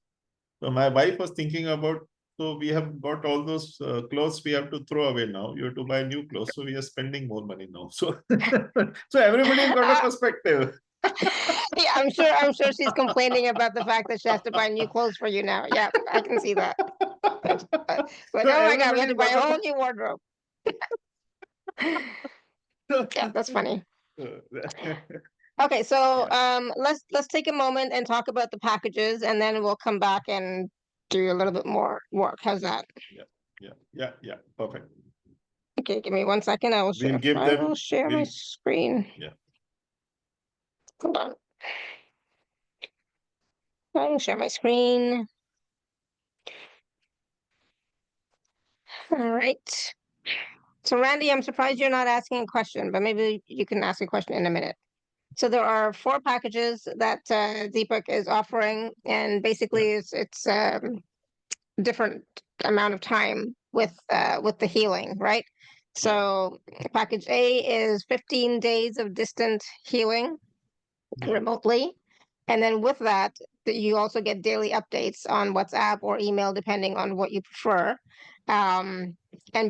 So my wife was thinking about, so we have got all those clothes we have to throw away now. You have to buy new clothes. So we are spending more money now. So, so everybody's got a perspective.
Yeah, I'm sure she's complaining about the fact that she has to buy new clothes for you now. Yeah, I can see that. Like, so oh my God, we have to buy a whole new wardrobe. Yeah, that's funny. Okay, so let's take a moment and talk about the packages, and then we'll come back and do a little bit more work. How's that?
Yeah. Perfect.
Okay, give me 1 second. I will share my screen.
Yeah.
Hold on. I will share my screen. All right. So Randy, I'm surprised you're not asking a question, but maybe you can ask a question in a minute. So there are 4 packages that Deepakk is offering, and basically it's different amount of time with the healing, right? So package A is 15 days of distant healing remotely. And then with that, you also get daily updates on WhatsApp or email, depending on what you prefer. And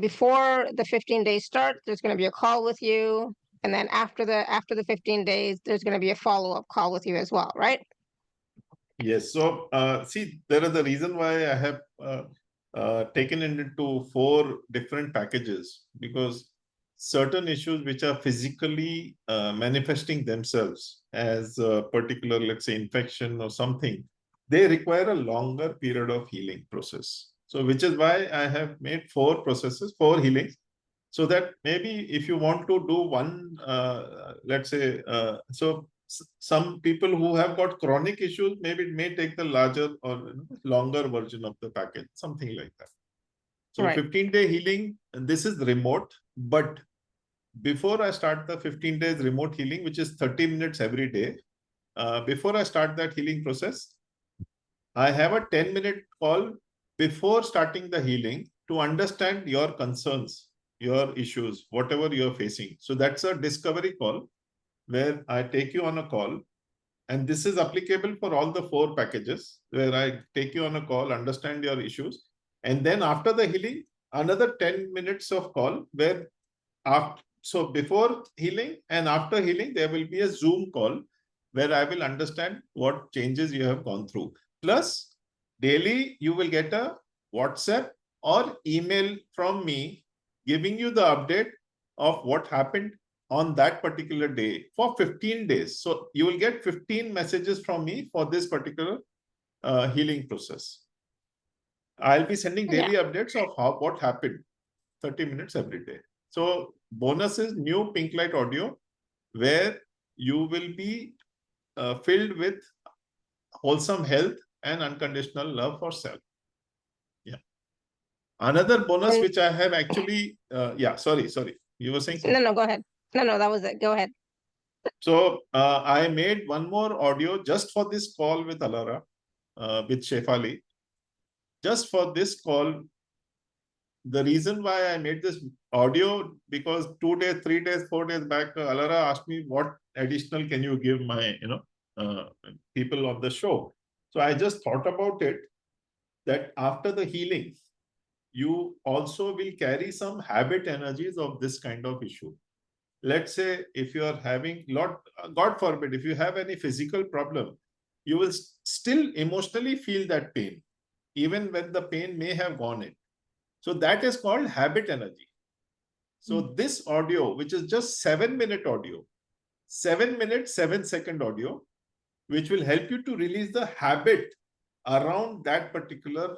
before the 15 days start, there's going to be a call with you. And then after the 15 days, there's going to be a follow-up call with you as well, right?
Yes. So see, there is a reason why I have taken it into 4 different packages, because certain issues which are physically manifesting themselves as a particular, let's say, infection or something, they require a longer period of healing process. So which is why I have made 4 processes, 4 healings, so that maybe if you want to do one, let's say, so some people who have got chronic issues, maybe it may take the larger or longer version of the package, something like that. So 15-day healing, this is remote, but before I start the 15 days remote healing, which is 30 minutes every day, before I start that healing process, I have a 10-minute call before starting the healing to understand your concerns, your issues, whatever you're facing. So that's a discovery call where I take you on a call And this is applicable for all the 4 packages, where I take you on a call, understand your issues. And then after the healing, another 10 minutes of call where so before healing and after healing, there will be a Zoom call where I will understand what changes you have gone through. Plus, daily you will get a WhatsApp or email from me giving you the update of what happened on that particular day for 15 days. So you will get 15 messages from me for this particular healing process. I'll be sending daily updates of what happened, 30 minutes every day. So bonus is new pink light audio, where you will be filled with wholesome health and unconditional love for self. Yeah. Another bonus which I have actually, sorry. You were saying something?
No, go ahead. No, that was it. Go ahead.
So I made one more audio just for this call with Alara, with Shefali. Just for this call, the reason why I made this audio, because 2 days, 3 days, 4 days back, Alara asked me what additional can you give my, people of the show. So I just thought about it, that after the healing, you also will carry some habit energies of this kind of issue. Let's say if you are having God forbid, if you have any physical problem, you will still emotionally feel that pain, even when the pain may have gone in. So that is called habit energy. So this audio, which is just 7-minute audio, 7 minute, 7-second audio, which will help you to release the habit around that particular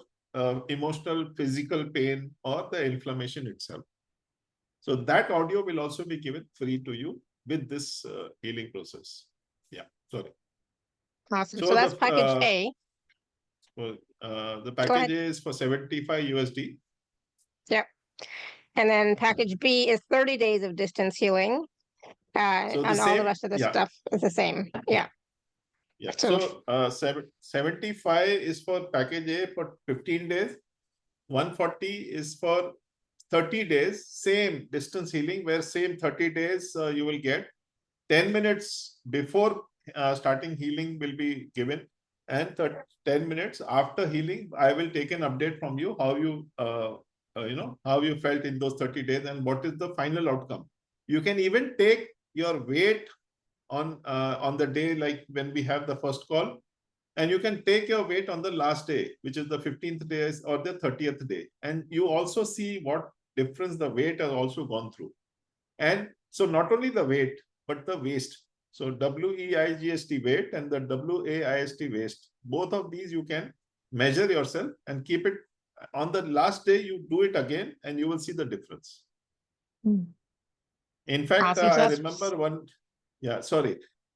emotional, physical pain or the inflammation itself. So that audio will also be given free to you with this healing process. Yeah, sorry.
Awesome. So that's package A.
The package A is for 75 USD.
Yep. And then package B is 30 days of distance healing. And all the rest of the stuff is the same. Yeah.
Yeah. So 75 is for package A for 15 days. 140 is for 30 days, same distance healing, where same 30 days you will get 10 minutes before starting healing will be given, and 10 minutes after healing, I will take an update from you, how you how you felt in those 30 days and what is the final outcome. You can even take your weight on the day, like when we have the first call, and you can take your weight on the last day, which is the 15th day or the 30th day. And you also see what difference the weight has also gone through. And so not only the weight, but the waist. So WEIGST weight and the WAIST waist, both of these you can measure yourself and keep it. On the last day, you do it again and you will see the difference. In fact, I remember one,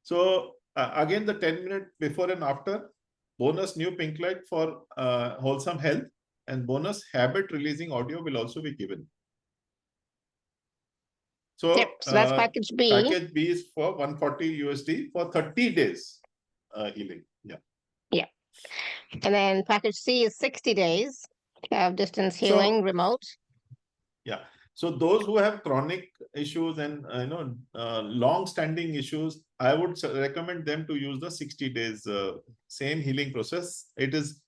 So again, the 10-minute before and after, bonus new pink light for wholesome health, and bonus habit releasing audio will also be given. So,
so that's package B.
Package B is for 140 USD for 30 days healing.
Yeah. And then package C is 60 days of distance healing, remote.
Yeah. So those who have chronic issues and long-standing issues, I would recommend them to use the 60 days same healing process. It is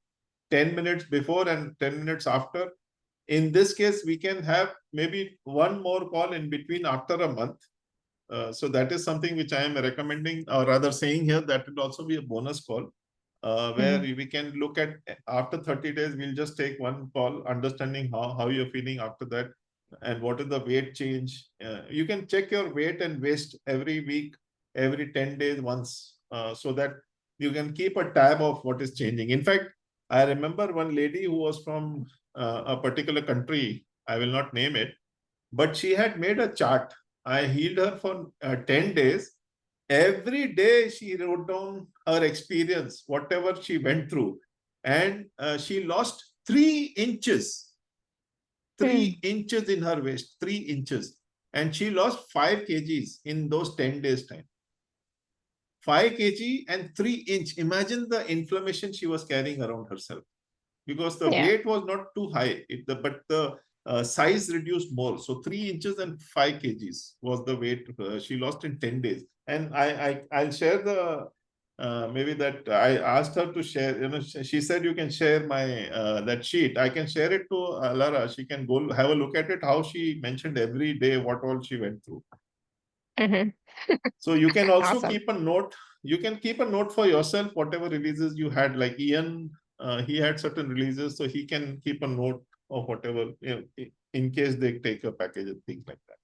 10 minutes before and 10 minutes after. In this case, we can have maybe one more call in between after a month. So that is something which I am recommending, or rather saying here, that will also be a bonus call, where we can look at after 30 days, we'll just take one call, understanding how you're feeling after that and what is the weight change. You can check your weight and waist every week, every 10 days once, so that you can keep a tab of what is changing. In fact, I remember one lady who was from a particular country, I will not name it, but she had made a chart. I healed her for 10 days. Every day she wrote down her experience, whatever she went through. And she lost 3 inches. 3 inches in her waist, 3 inches. And she lost 5 kgs in those 10 days time. 5 kg and 3 inch. Imagine the inflammation she was carrying around herself, because the weight was not too high, but the size reduced more. So 3 inches and 5 kgs was the weight she lost in 10 days. And I'll share the maybe that I asked her to share, she said you can share my that sheet. I can share it to Lara. She can go have a look at it, how she mentioned every day what all she went through. So you can also
Awesome.
keep a note. You can keep a note for yourself, whatever releases you had, like Ian, he had certain releases, so he can keep a note of whatever, in case they take a package and things like that.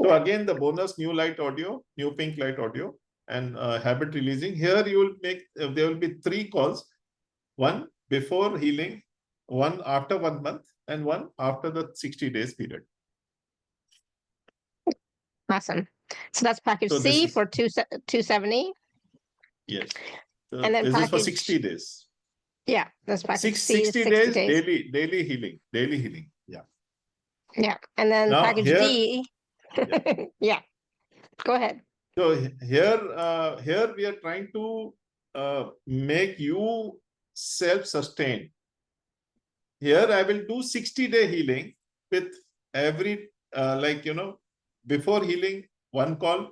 So again, the bonus new light audio, new pink light audio, and habit releasing. Here you will make, there will be 3 calls, one before healing, one after 1 month, and one after the 60 days period.
Awesome. So that's package
So
C
is,
for 270.
Yes. So
and then
this
package,
is for 60 days.
Yeah, that's package C.
60 days, daily healing. Yeah.
Yeah. And then
Now,
package
here,
D. Yeah. Go ahead.
So here we are trying to make you self-sustained. Here I will do 60-day healing with every, before healing, 1 call,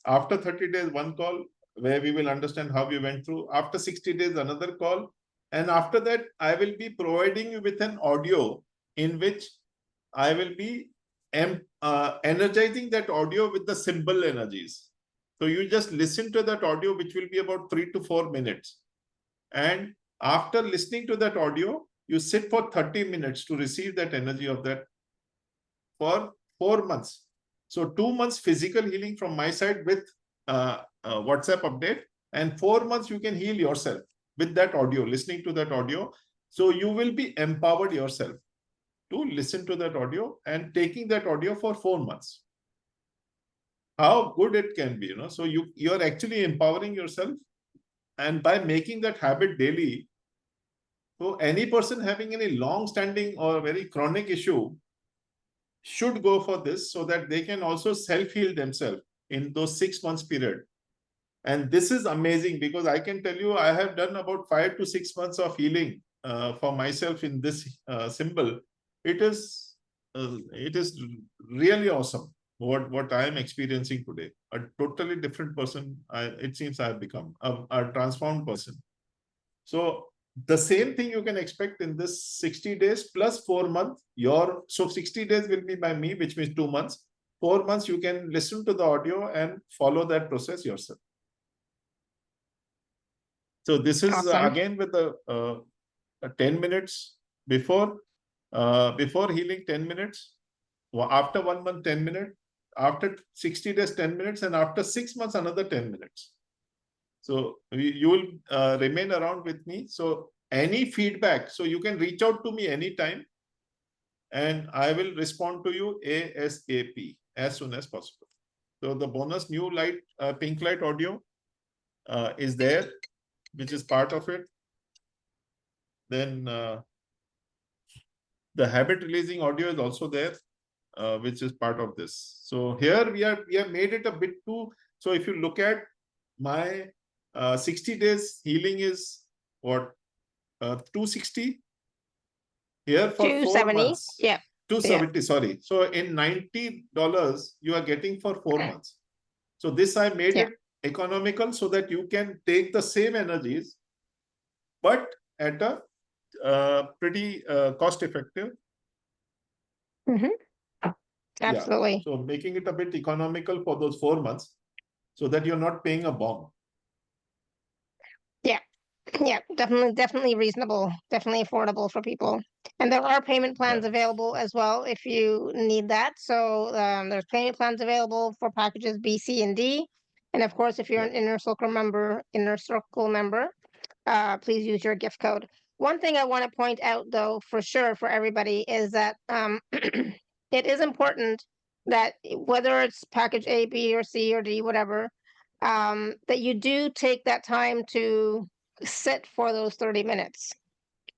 after 30 days, 1 call, where we will understand how we went through. After 60 days, another call. And after that, I will be providing you with an audio in which I will be energizing that audio with the symbol energies. So you just listen to that audio, which will be about 3 to 4 minutes. And after listening to that audio, you sit for 30 minutes to receive that energy of that for 4 months. So 2 months physical healing from my side with WhatsApp update, and 4 months you can heal yourself with that audio, listening to that audio. So you will be empowered yourself to listen to that audio and taking that audio for 4 months. How good it can be, So you're actually empowering yourself, and by making that habit daily, so any person having any long-standing or very chronic issue should go for this, so that they can also self-heal themselves in those 6 months period. And this is amazing, because I can tell you, I have done about 5 to 6 months of healing for myself in this symbol. It is really awesome what I am experiencing today. A totally different person. It seems I have become a transformed person. So the same thing you can expect in this 60 days plus 4 months. So 60 days will be by me, which means 2 months. 4 months you can listen to the audio and follow that process yourself. So this is again with the 10 minutes before healing, 10 minutes, after 1 month, 10 minutes, after 60 days, 10 minutes, and after 6 months, another 10 minutes. So you will remain around with me. So any feedback, so you can reach out to me anytime, and I will respond to you ASAP, as soon as possible. So the bonus new light, pink light audio is there, which is part of it. Then the habit releasing audio is also there, which is part of this. So here we have made it a bit too. So if you look at my 60 days healing is what, 260 here for 4 months.
Yeah.
270, sorry. So in $90 you are getting for 4 months. So this I made it economical, so that you can take the same energies, but at a pretty cost effective.
Absolutely.
Yeah. So making it a bit economical for those 4 months, so that you're not paying a bomb.
Yeah, definitely reasonable, definitely affordable for people. And there are payment plans available as well if you need that. So there's payment plans available for packages B, C, and D. And of course, if you're an Inner Circle member, please use your gift code. One thing I want to point out, though, for sure for everybody, is that it is important that whether it's package A, B, or C, or D, whatever, that you do take that time to sit for those 30 minutes,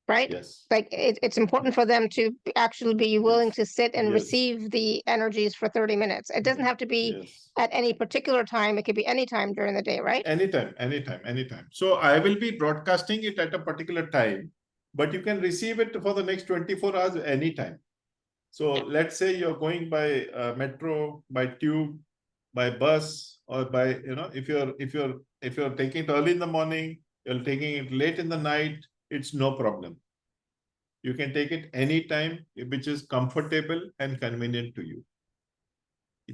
right?
Yes.
Like it's important for them to actually be willing to sit and receive the energies for 30 minutes. It doesn't have to be at any particular time. It could be any time during the day, right?
Anytime. So I will be broadcasting it at a particular time, but you can receive it for the next 24 hours anytime. So let's say you're going by metro, by tube, by bus, or by, if you're if you're taking it early in the morning, you're taking it late in the night, it's no problem. You can take it anytime, which is comfortable and convenient to you.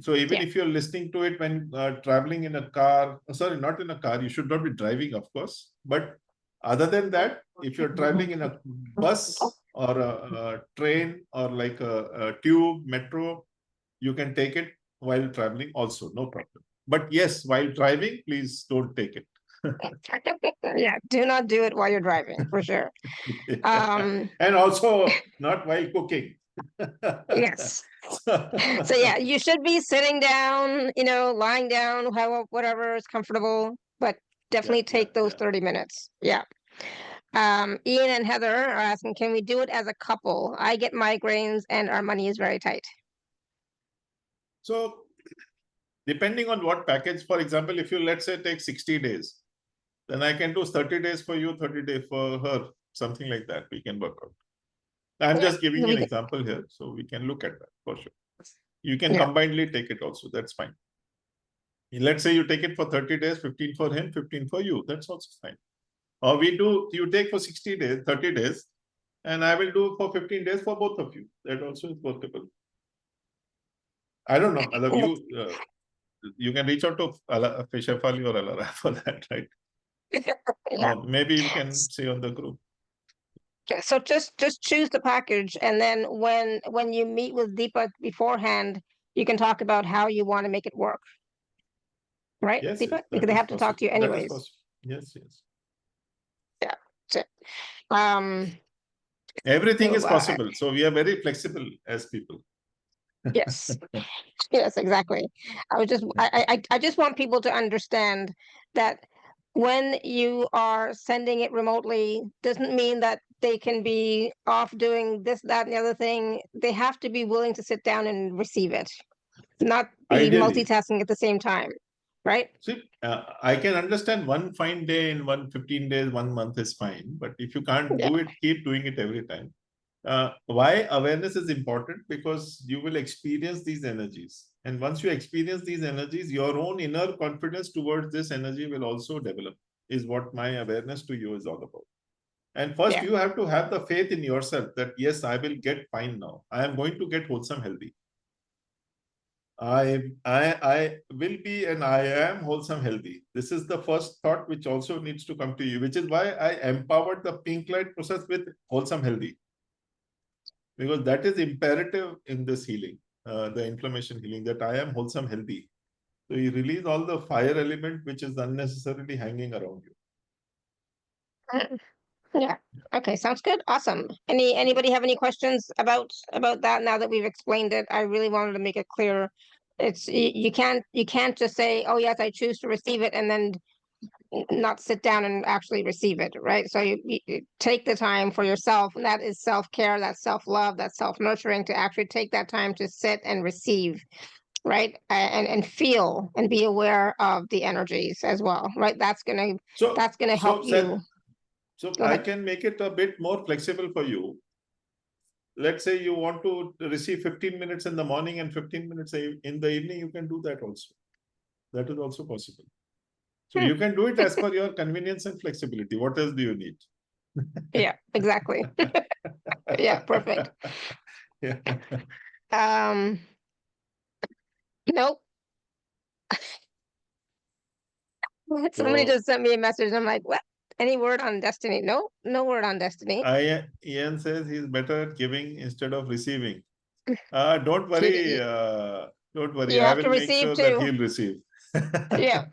So even if you're listening to it when traveling in a car, sorry, not in a car, you should not be driving, of course. But other than that, if you're traveling in a bus or a train or like a tube, metro, you can take it while traveling also, no problem. But yes, while driving, please don't take it.
Yeah, do not do it while you're driving, for sure.
And also not while cooking.
Yes. So yeah, you should be sitting down, lying down, whatever is comfortable, but definitely take those 30 minutes. Yeah. Ian and Heather are asking, can we do it as a couple? I get migraines and our money is very tight.
So depending on what package, for example, if you, let's say, take 60 days, then I can do 30 days for you, 30 days for her, something like that. We can work out. I'm just giving you an example here, so we can look at that for sure. You can combinedly take it also, that's fine. Let's say you take it for 30 days, 15 for him, 15 for you, that's also fine. Or you take for 60 days, 30 days, and I will do for 15 days for both of you. That also is workable. I don't know, you can reach out to Shefali or Alara for that, right? Or maybe we can say on the group.
So just choose the package, and then when you meet with Deepakk beforehand, you can talk about how you want to make it work. Right,
yes,
Deepakk?
Yes,
because they have to talk to you anyways.
Yes.
Yeah. So,
everything is possible. So we are very flexible as people.
Yes. Yes, exactly. I just want people to understand that when you are sending it remotely, doesn't mean that they can be off doing this, that, and the other thing. They have to be willing to sit down and receive it, not be
Ideally.
multitasking at the same time, right?
See, I can understand one fine day in 15 days, 1 month is fine. But if you can't do it, keep doing it every time. Why awareness is important? Because you will experience these energies. And once you experience these energies, your own inner confidence towards this energy will also develop, is what my awareness to you is all about. And first, you have to have the faith in yourself that, yes, I will get fine now. I am going to get wholesome, healthy. I will be and I am wholesome, healthy. This is the first thought which also needs to come to you, which is why I empowered the pink light process with wholesome, healthy. Because that is imperative in this healing, the inflammation healing, that I am wholesome, healthy. So you release all the fire element which is unnecessarily hanging around you.
Yeah. Okay. Sounds good. Awesome. Anybody have any questions about that now that we've explained it? I really wanted to make it clear. You can't just say, oh yes, I choose to receive it, and then not sit down and actually receive it, right? So you take the time for yourself, and that is self-care, that's self-love, that's self-nurturing, to actually take that time to sit and receive, right? And feel and be aware of the energies as well, right? That's gonna help you.
So I can make it a bit more flexible for you. Let's say you want to receive 15 minutes in the morning and 15 minutes in the evening, you can do that also. That is also possible. So you can do it as per your convenience and flexibility. What else do you need?
Yeah, exactly. Yeah, perfect.
Yeah.
Nope. Somebody just sent me a message. I'm like, what? Any word on destiny? No, no word on destiny.
Ian says he's better at giving instead of receiving. Don't worry. Don't worry.
You
I
have to
will make
receive
sure
too.
that he'll receive.
Yeah.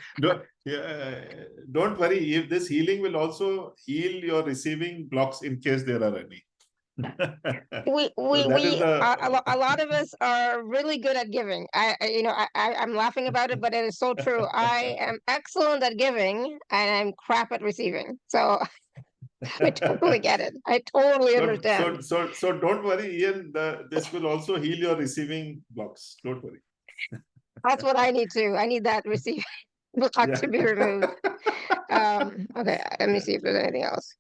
Don't worry. If this healing will also heal your receiving blocks in case there are any.
A lot of us are really good at giving. I'm laughing about it, but it is so true. I am excellent at giving and I'm crap at receiving. So I totally get it. I totally understand.
So don't worry, Ian. This will also heal your receiving blocks. Don't worry.
That's what I need to. I need that receiving block to be removed. Okay, let me see if there's anything else.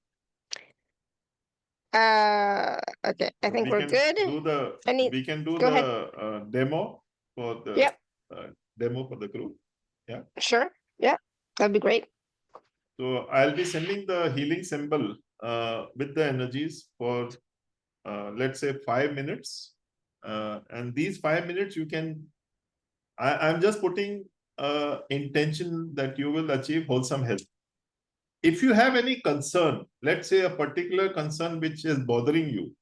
Okay, I think we're good.
We can do the demo for the demo for the group. Yeah.
Sure. Yeah, that'd be great.
So I'll be sending the healing symbol with the energies for let's say 5 minutes. And these 5 minutes you can, I'm just putting intention that you will achieve wholesome health. If you have any concern, let's say a particular concern which is bothering you,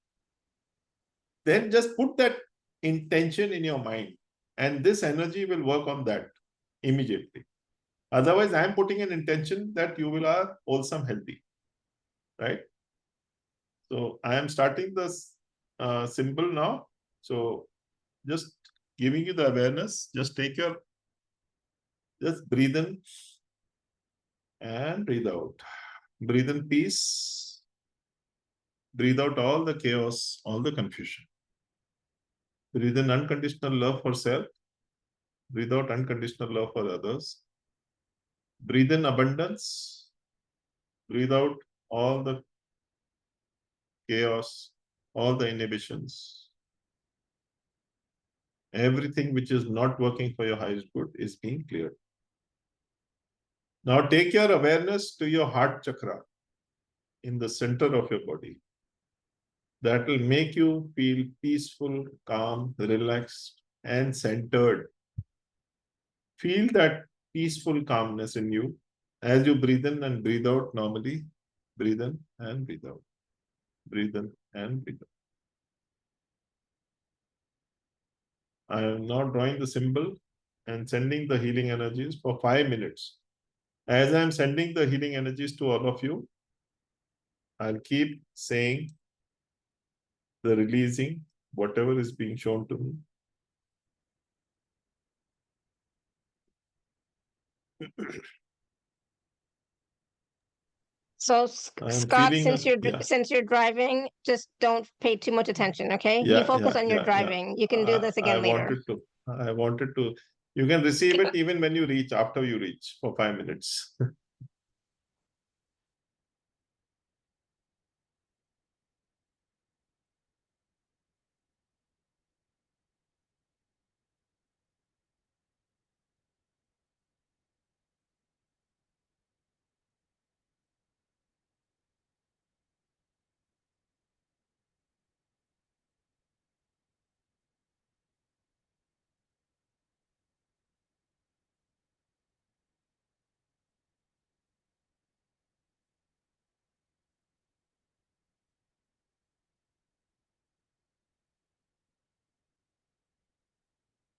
then just put that intention in your mind and this energy will work on that immediately. Otherwise, I'm putting an intention that you will are wholesome healthy, right? So I am starting this symbol now. So just giving you the awareness, just breathe in and breathe out. Breathe in peace. Breathe out all the chaos, all the confusion. Breathe in unconditional love for self. Breathe out unconditional love for others. Breathe in abundance. Breathe out all the chaos, all the inhibitions. Everything which is not working for your highest good is being cleared. Now take your awareness to your heart chakra in the center of your body. That will make you feel peaceful, calm, relaxed, and centered. Feel that peaceful calmness in you as you breathe in and breathe out normally. Breathe in and breathe out. Breathe in and breathe out. I am now drawing the symbol and sending the healing energies for 5 minutes. As I am sending the healing energies to all of you, I'll keep saying the releasing, whatever is being shown to me.
So Scott, since you're driving, just don't pay too much attention, okay? You focus on your driving. You can do this again later.
I wanted to. You can receive it even when you reach, after you reach for 5 minutes.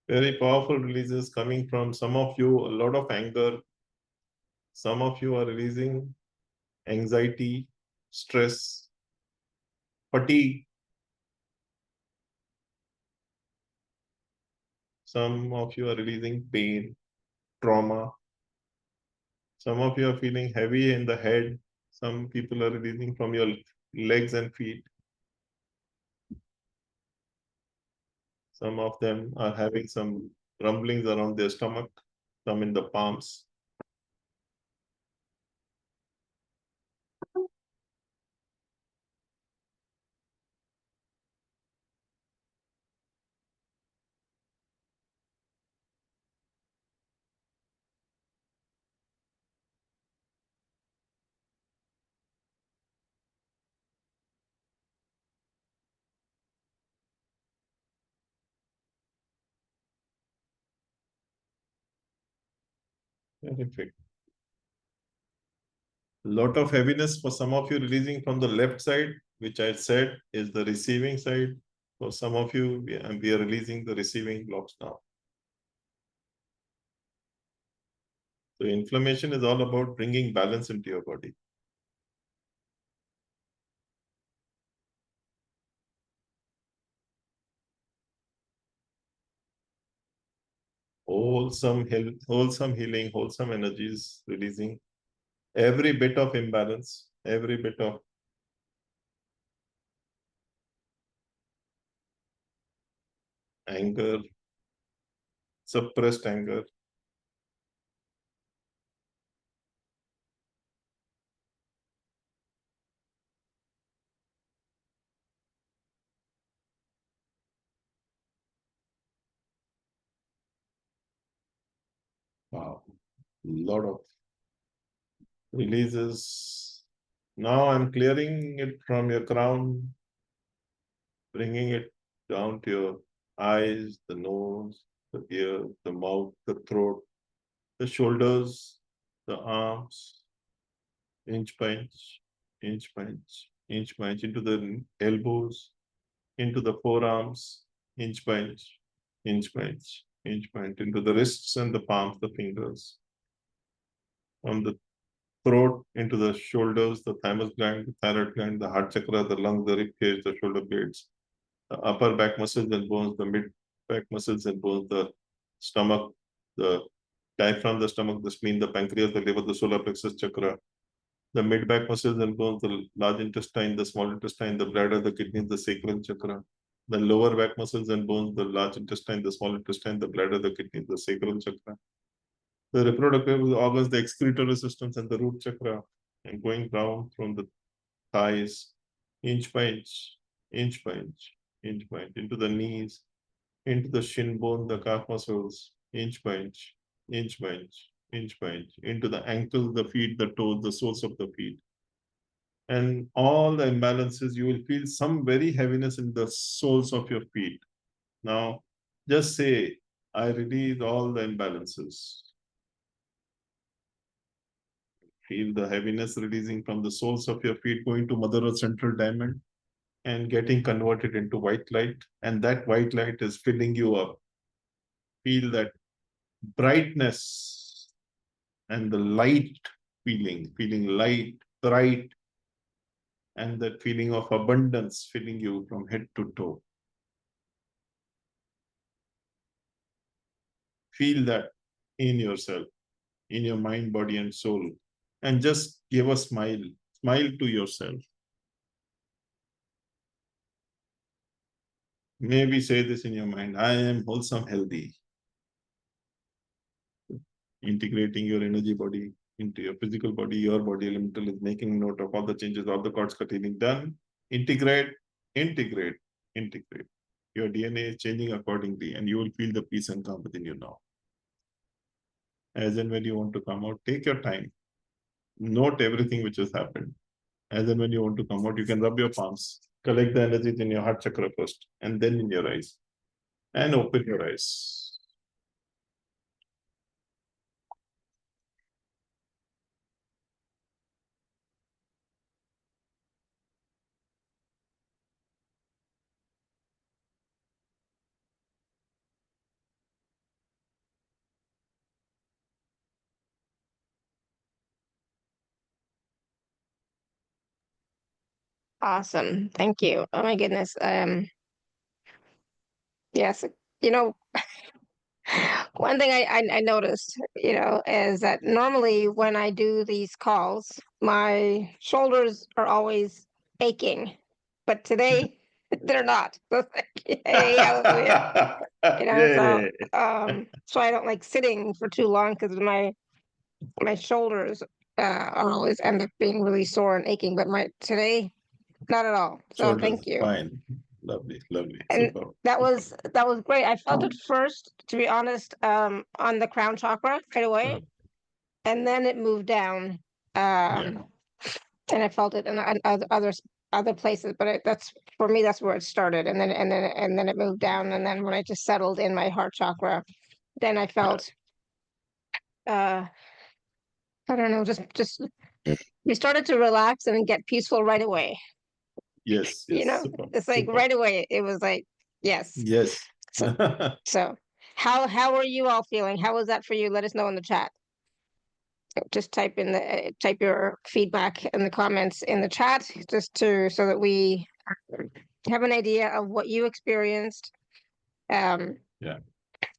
Very powerful releases coming from some of you, a lot of anger. Some of you are releasing anxiety, stress, fatigue. Some of you are releasing pain, trauma. Some of you are feeling heavy in the head. Some people are releasing from your legs and feet. Some of them are having some rumblings around their stomach, some in the palms. Terrific. A lot of heaviness for some of you releasing from the left side, which I said is the receiving side. For some of you, we are releasing the receiving blocks now. So inflammation is all about bringing balance into your body. Wholesome health, wholesome healing, wholesome energies releasing every bit of imbalance, every bit of anger, suppressed anger. Wow, lot of releases. Now I'm clearing it from your crown, bringing it down to your eyes, the nose, the ear, the mouth, the throat, the shoulders, the arms, inch by inch, inch by inch, inch by inch, into the elbows, into the forearms, inch by inch, inch by inch, inch by inch, into the wrists and the palms, the fingers, from the throat into the shoulders, the thymus gland, the thyroid gland, the heart chakra, the lungs, the rib cage, the shoulder blades, the upper back muscles and bones, the mid back muscles and bones, the stomach, the diaphragm, the stomach, the spleen, the pancreas, the liver, the solar plexus chakra, the mid back muscles and bones, the large intestine, the small intestine, the bladder, the kidneys, the sacral chakra, the lower back muscles and bones, the large intestine, the small intestine, the bladder, the kidneys, the sacral chakra, the reproductive organs, the excretory systems, and the root chakra, and going down from the thighs, inch by inch, inch by inch, inch by inch, into the knees, into the shin bone, the calf muscles, inch by inch, inch by inch, inch by inch, into the ankle, the feet, the toes, the soles of the feet. And all the imbalances, you will feel some very heaviness in the soles of your feet. Now, just say, I release all the imbalances. Feel the heaviness releasing from the soles of your feet, going to Mother Earth Central Diamond and getting converted into white light. And that white light is filling you up. Feel that brightness and the light feeling light, bright, and that feeling of abundance filling you from head to toe. Feel that in yourself, in your mind, body, and soul. And just give a smile. Smile to yourself. Maybe say this in your mind, I am wholesome, healthy. Integrating your energy body into your physical body, your body elemental is making note of all the changes, all the cords cut healing done. Integrate, integrate, integrate. Your DNA is changing accordingly, and you will feel the peace and calm within you now. As and when you want to come out, take your time. Note everything which has happened. As and when you want to come out, you can rub your palms, collect the energies in your heart chakra first, and then in your eyes. And open your eyes.
Awesome. Thank you. Oh my goodness. Yes, you know, one thing I noticed, is that normally when I do these calls, my shoulders are always aching, but today they're not. So it's like, yay, hallelujah. So I don't like sitting for too long because my shoulders are always end up being really sore and aching, but my today not at all. So
Shoulders,
thank you.
fine. Lovely, lovely.
And
Super.
that was great. I felt it first, to be honest, on the crown chakra right away, and then it moved down, and I felt it in other places. But that's for me. That's where it started, and then it moved down, and then when I just settled in my heart chakra, then I felt, I don't know, just we started to relax and get peaceful right away.
Yes, yes. Super,
It's like
super.
right away. It was like, yes.
Yes.
So how are you all feeling? How was that for you? Let us know in the chat. Just type your feedback in the comments in the chat, so that we have an idea of what you experienced.
Yeah.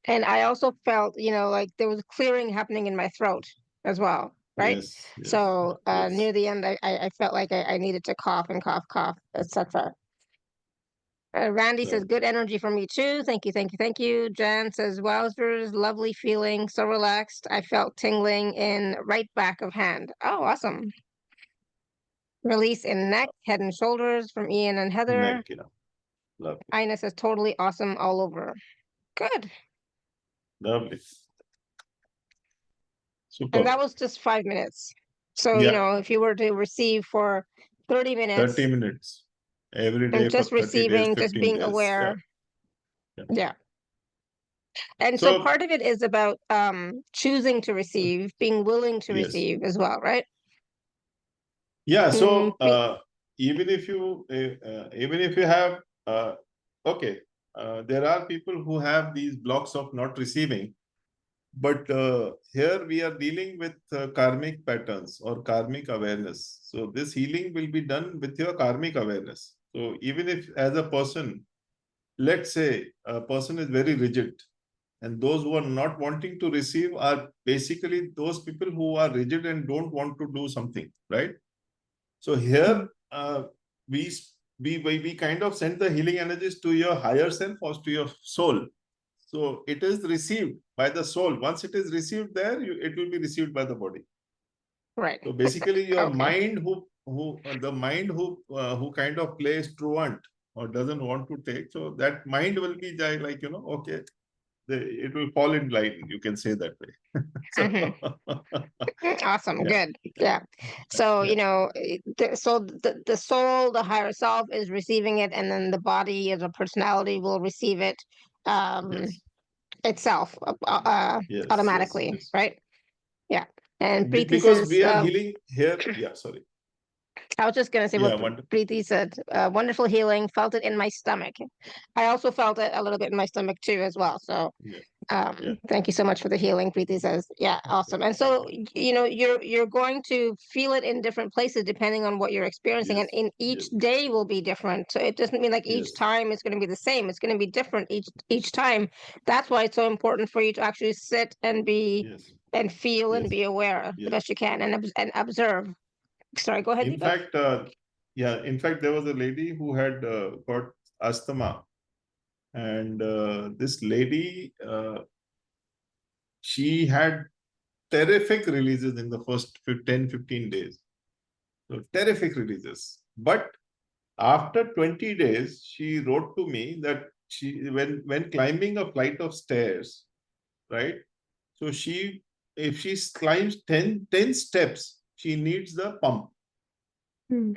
And I also felt, like there was clearing happening in my throat as well, right?
Yes, yes,
So
yes.
near the end, I felt like I needed to cough and cough, etc. Randy says, good energy for me too. Thank you, thank you, thank you. Jan says, wowzers, lovely feeling, so relaxed. I felt tingling in right back of hand. Oh, awesome. Release in neck, head and shoulders from Ian and Heather.
Neck, lovely.
Ina says, totally awesome all over. Good.
Lovely. Super.
And that was just 5 minutes. So, you know, if you were to receive for 30 minutes
30 minutes every day
and
for
just
30 days,
receiving, just
15
being
days.
aware.
Yeah.
Yeah. And so part of it is about choosing to receive, being willing to
Yes.
receive as well, right?
Yeah. So even if you have okay, there are people who have these blocks of not receiving, but here we are dealing with karmic patterns or karmic awareness. So this healing will be done with your karmic awareness. So even if as a person, let's say a person is very rigid, and those who are not wanting to receive are basically those people who are rigid and don't want to do something, right? So here we kind of send the healing energies to your higher self or to your soul. So it is received by the soul. Once it is received there, it will be received by the body.
Right.
So basically, your
Okay.
mind who kind of plays truant or doesn't want to take. So that mind will be like, you know, okay, it will fall in line. You can say that way.
Awesome.
Yeah.
Good. Yeah. So,
Yeah.
you know, the soul, the higher self is receiving it, and then the body as a personality will receive it
Yes.
itself
Yes.
automatically,
Yes.
right? Yeah. And Preeti
Because
says,
we are healing here. Yeah. Sorry.
I was just going to say
Yeah.
what Preeti said. Wonderful healing. Felt it in my stomach. I also felt it a little bit in my stomach too, as well. So,
Yeah.
thank you so much for the healing. Preeti says, yeah, awesome. And so, you know, you're going to feel it in different places depending on what you're experiencing, and in each day will be different. So it doesn't mean like each time is going to be the same. It's going to be different each time. That's why it's so important for you to actually sit and be and feel and be aware the best you can, and observe. Sorry, go ahead,
In
Deepak.
fact, in fact, there was a lady who had got asthma, and this lady, she had terrific releases in the first 10-15 days. So terrific releases. But after 20 days, she wrote to me that when climbing a flight of stairs, right? So if she climbs 10 steps, she needs the pump,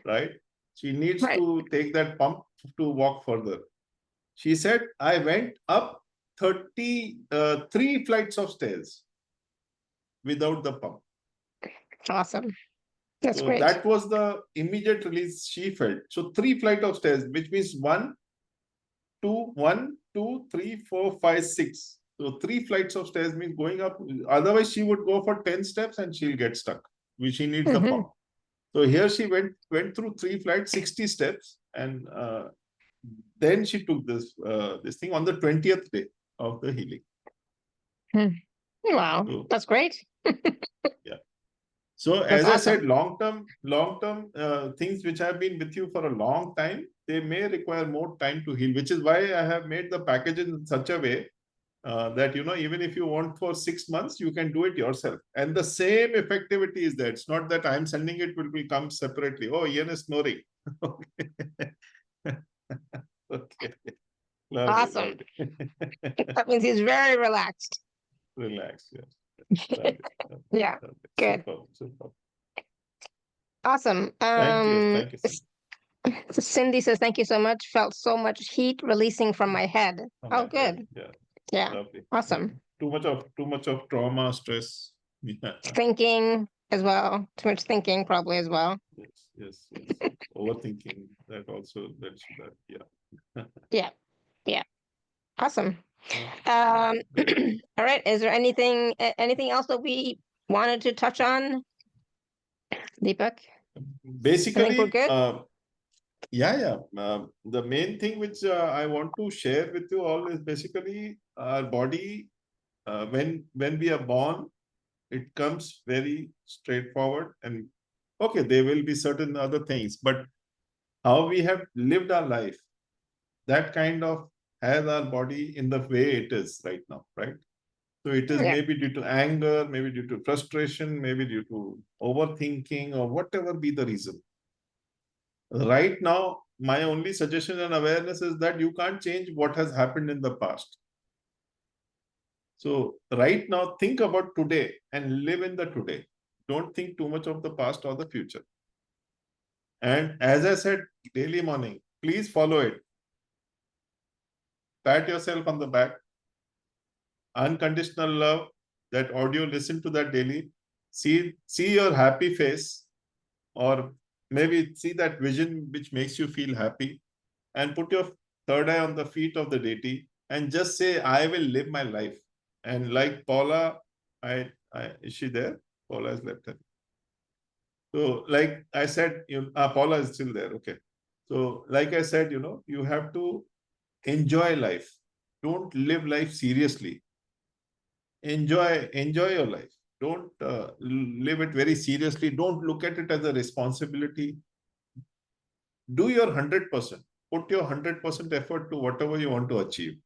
right? She needs to take that pump to walk further. She said, I went up 33 flights of stairs without the pump.
Awesome. That's
so
great.
That was the immediate release she felt. So 3 flights of stairs, which means 1, 2, 3, 4, 5, 6. So 3 flights of stairs means going up. Otherwise, she would go for 10 steps and she'll get stuck, which she needs the pump. So here she went through 3 flights, 60 steps, and then she took this thing on the 20th day of the healing.
Wow, that's great.
Yeah. So
that's
as I
awesome.
said, long-term things which have been with you for a long time, they may require more time to heal, which is why I have made the packages in such a way that, you know, even if you want for 6 months, you can do it yourself. And the same effectivity is there. It's not that I'm sending it will come separately. Oh, Ian is snoring. Okay. Okay. Lovely,
Awesome.
lovely.
That means he's very relaxed.
Relax. Yes. Lovely, lovely,
yeah.
lovely.
Good.
Super.
Awesome.
Thank you. Thank you.
Cindy says, thank you so much. Felt so much heat releasing from my head. Oh, good. Yeah.
Lovely.
Awesome.
Too much of trauma, stress. Yeah.
Thinking as well. Too much thinking probably as well.
Yes. Overthinking. That also lets to that. Yeah.
Yeah. Awesome. All right. Is there anything else that we wanted to touch on, Deepak?
Basically,
I think we're good.
The main thing which I want to share with you all is basically our body. When we are born, it comes very straightforward, and okay, there will be certain other things, but how we have lived our life, that kind of has our body in the way it is right now, right? So it is maybe due to anger, maybe due to frustration, maybe due to overthinking, or whatever be the reason. Right now, my only suggestion and awareness is that you can't change what has happened in the past. So right now, think about today and live in the today. don't think too much of the past or the future. And as I said, daily morning, please follow it. Pat yourself on the back. Unconditional love, that audio, listen to that daily. See your happy face, or maybe see that vision which makes you feel happy, and put your third eye on the feet of the deity and just say, I will live my life. And like Paula, is she there? Paula has left her. So like I said, Paula is still there. Okay. So like I said, you have to enjoy life. Don't live life seriously. Enjoy your life. Don't live it very seriously. Don't look at it as a responsibility. Do your 100%. Put your 100% effort to whatever you want to achieve.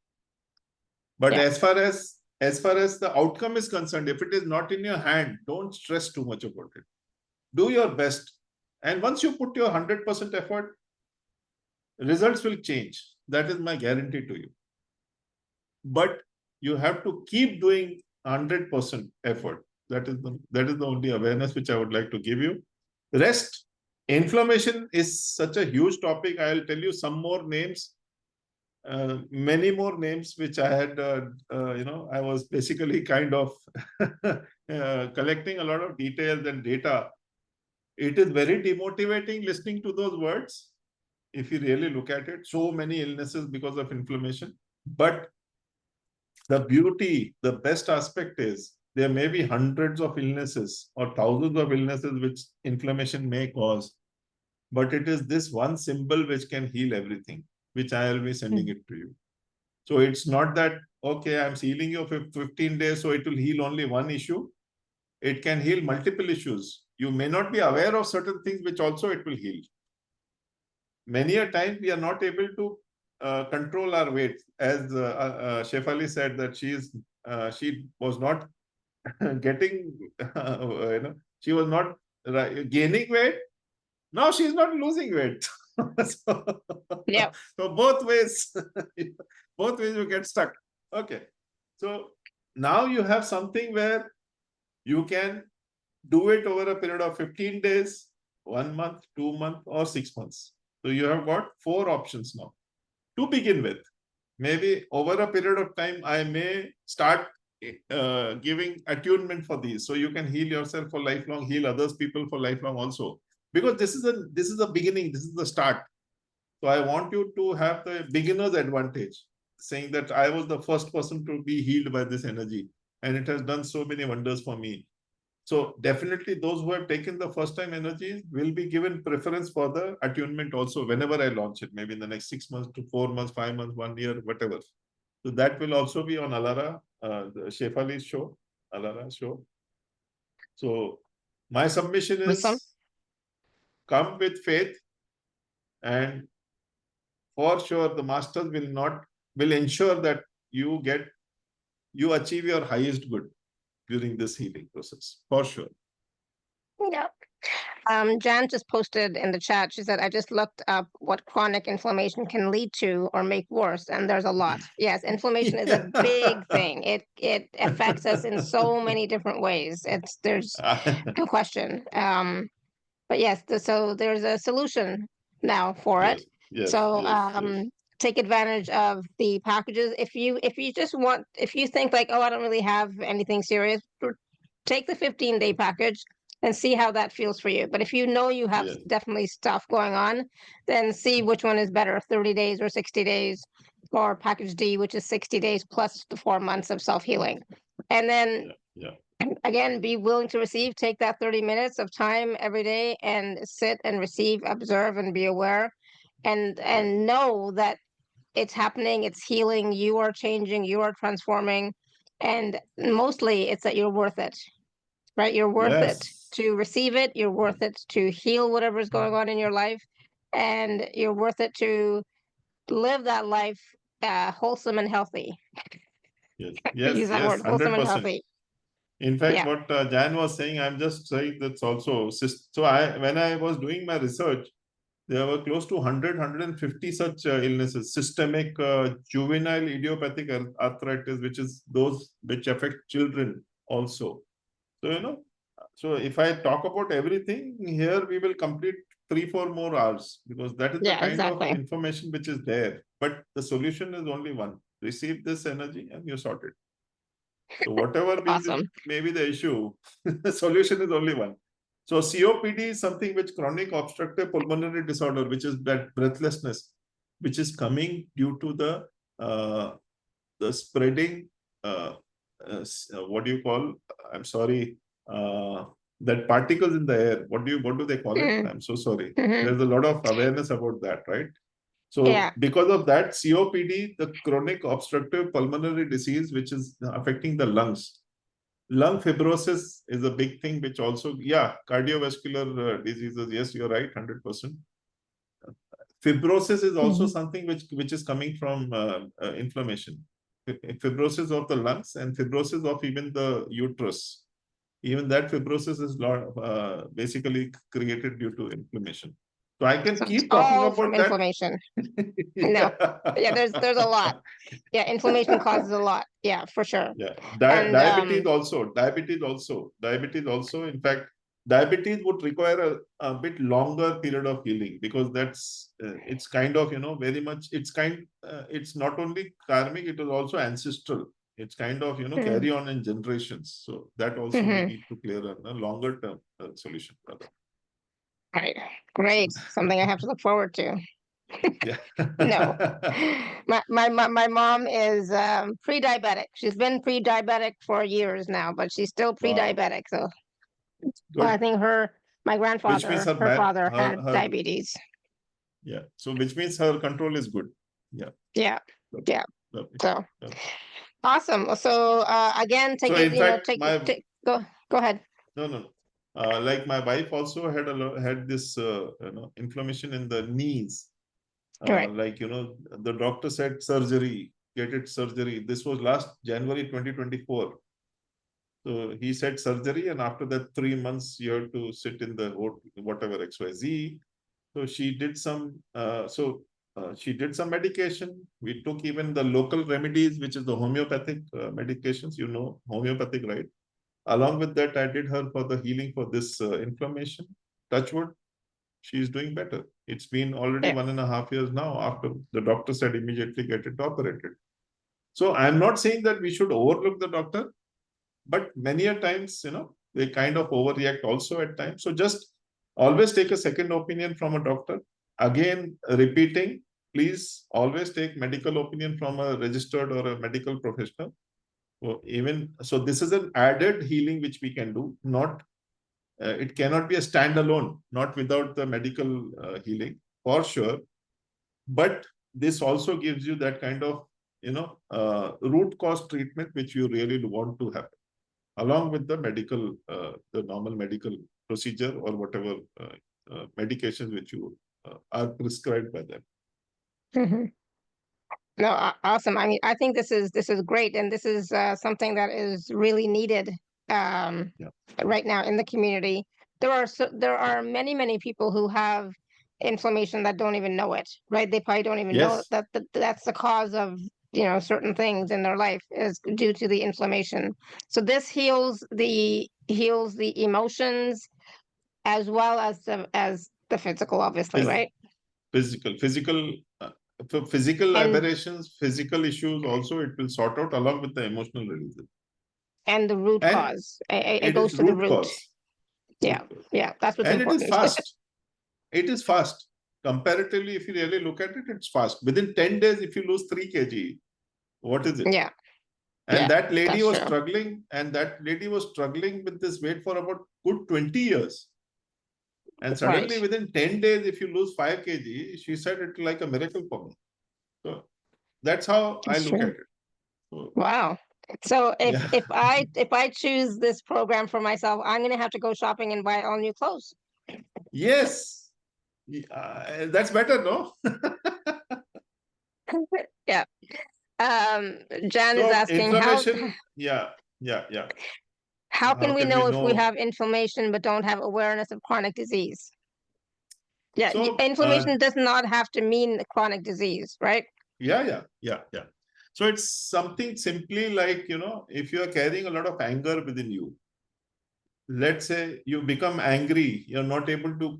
But as far as the outcome is concerned, if it is not in your hand, don't stress too much about it. Do your best. And once you put your 100% effort, results will change. That is my guarantee to you. But you have to keep doing 100% effort. That is the only awareness which I would like to give you. Rest. Inflammation is such a huge topic. I'll tell you some more names, many more names which I had, I was basically kind of collecting a lot of details and data. It is very demotivating listening to those words. If you really look at it, so many illnesses because of inflammation. But the beauty, the best aspect is there may be hundreds of illnesses or thousands of illnesses which inflammation may cause. But it is this one symbol which can heal everything, which I will be sending it to you. So it's not that, okay, I'm healing you for 15 days, so it will heal only one issue. It can heal multiple issues. You may not be aware of certain things which also it will heal. Many a time we are not able to control our weight. As Shefali said that she was not getting, she was not gaining weight. Now she's not losing weight. So both ways you get stuck. Okay. So now you have something where you can do it over a period of 15 days, 1 month, 2 months, or 6 months. So you have got 4 options now to begin with. Maybe over a period of time, I may start giving attunement for these. So you can heal yourself for lifelong, heal others people for lifelong also. Because this is a beginning, this is the start. So I want you to have the beginner's advantage, saying that I was the first person to be healed by this energy. And it has done so many wonders for me. So definitely those who have taken the first time energies will be given preference for the attunement also whenever I launch it, maybe in the next 6 months to 4 months, 5 months, 1 year, whatever. So that will also be on Alara, the Shefali's show, Alara's show. So my submission is come with faith, and for sure the masters will ensure that you achieve your highest good during this healing process, for sure.
Yeah. Jan just posted in the chat, she said, I just looked up what chronic inflammation can lead to or make worse, and there's a lot. Yes, inflammation is a big thing. It affects us in so many different ways. There's no question. But yes, so there's a solution now for it.
Yes,
take advantage of the packages. If you think like, oh, I don't really have anything serious, take the 15-day package and see how that feels for you. But if you know you have definitely stuff going on, then see which one is better, 30 days or 60 days, or package D, which is 60 days plus the 4 months of self-healing. And then again, be willing to receive. Take that 30 minutes of time every day and sit and receive, observe, and be aware, and know that it's happening, it's healing, you are changing, you are transforming, and mostly it's that you're worth it, right? You're worth it to receive it. You're worth it to heal whatever is going on in your life, and you're worth it to live that life wholesome and healthy. Use that word, wholesome and healthy.
In fact, what Jan was saying, I'm just saying that's also. So when I was doing my research, there were close to 150 such illnesses, systemic juvenile idiopathic arthritis, which is those which affect children also. So, So if I talk about everything here, we will complete 3-4 more hours, because that is the kind
exactly.
of information which is there. But the solution is only one: receive this energy and you sort it. So whatever be
Awesome.
maybe the issue, the solution is only one. So COPD is something which chronic obstructive pulmonary disorder, which is that breathlessness, which is coming due to the spreading, what do you call? I'm sorry, that particles in the air. What do they call it? I'm so sorry. There's a lot of awareness about that, right? So because of that, COPD, the chronic obstructive pulmonary disease, which is affecting the lungs. Lung fibrosis is a big thing, which also, cardiovascular diseases. Yes, you're right, 100%. Fibrosis is also something which is coming from inflammation. Fibrosis of the lungs and fibrosis of even the uterus. Even that fibrosis is basically created due to inflammation. So I can keep talking about
from
that.
Inflammation. No, there's a lot. Yeah, inflammation causes a lot. Yeah, for sure.
Yeah, diabetes also. In fact, diabetes would require a bit longer period of healing, because that's it's kind of very much it's not only karmic, it is also ancestral. It's kind of carry on in generations. So that also we need to clear on a longer term solution.
Right. Great. Something I have to look forward to.
Yeah.
No, my mom is pre-diabetic. She's been pre-diabetic for years now, but she's still pre-diabetic. So, well, I think my grandfather, her father had diabetes.
Yeah. So which means her control is good. Yeah.
Yeah. Yeah. So awesome. So again, go ahead.
No. Like my wife also had this inflammation in the knees. Like the doctor said get it surgery. This was last January 2024. So he said surgery, and after that 3 months you have to sit in the whatever XYZ. So she did some she did some medication. We took even the local remedies, which is the homeopathic medications, homeopathic, right? Along with that, I did her for the healing for this inflammation. Touch wood, she's doing better. It's been already 1.5 years now after the doctor said immediately get it operated. So I'm not saying that we should overlook the doctor, but many a times, they kind of overreact also at times. So just always take a second opinion from a doctor. Again, repeating, please always take medical opinion from a registered or a medical professional. So this is an added healing which we can do. Not it cannot be a standalone, not without the medical healing for sure. But this also gives you that kind of root cause treatment which you really want to have, along with the the normal medical procedure or whatever medications which you are prescribed by them.
No, awesome. I mean, I think this is great, and this is something that is really needed right now in the community. There are many people who have inflammation that don't even know it, right? They probably don't even know that that's the cause of certain things in their life is due to the inflammation. So this heals the emotions as well as the physical, obviously, right?
Physical aberrations, physical issues also, it will sort out along with the emotional releases.
And the root cause. It goes to the root. Cause. Yeah. That's what's important.
And it is fast. It is fast. Comparatively, if you really look at it, it's fast. Within 10 days, if you lose 3 kg, what is it?
Yeah.
And that lady was struggling, with this weight for about good 20 years. And suddenly within 10 days, if you lose 5 kg, she said it's like a miracle for me. So that's how I look at it. So,
wow. So if I choose this program for myself, I'm going to have to go shopping and buy all new clothes.
Yes. That's better, no?
Yeah. Jan is asking
inflammation.
How can we know if we have inflammation but don't have awareness of chronic disease? Yeah, so, inflammation does not have to mean chronic disease, right?
Yeah. So it's something simply like, if you are carrying a lot of anger within you, let's say you become angry, you're not able to,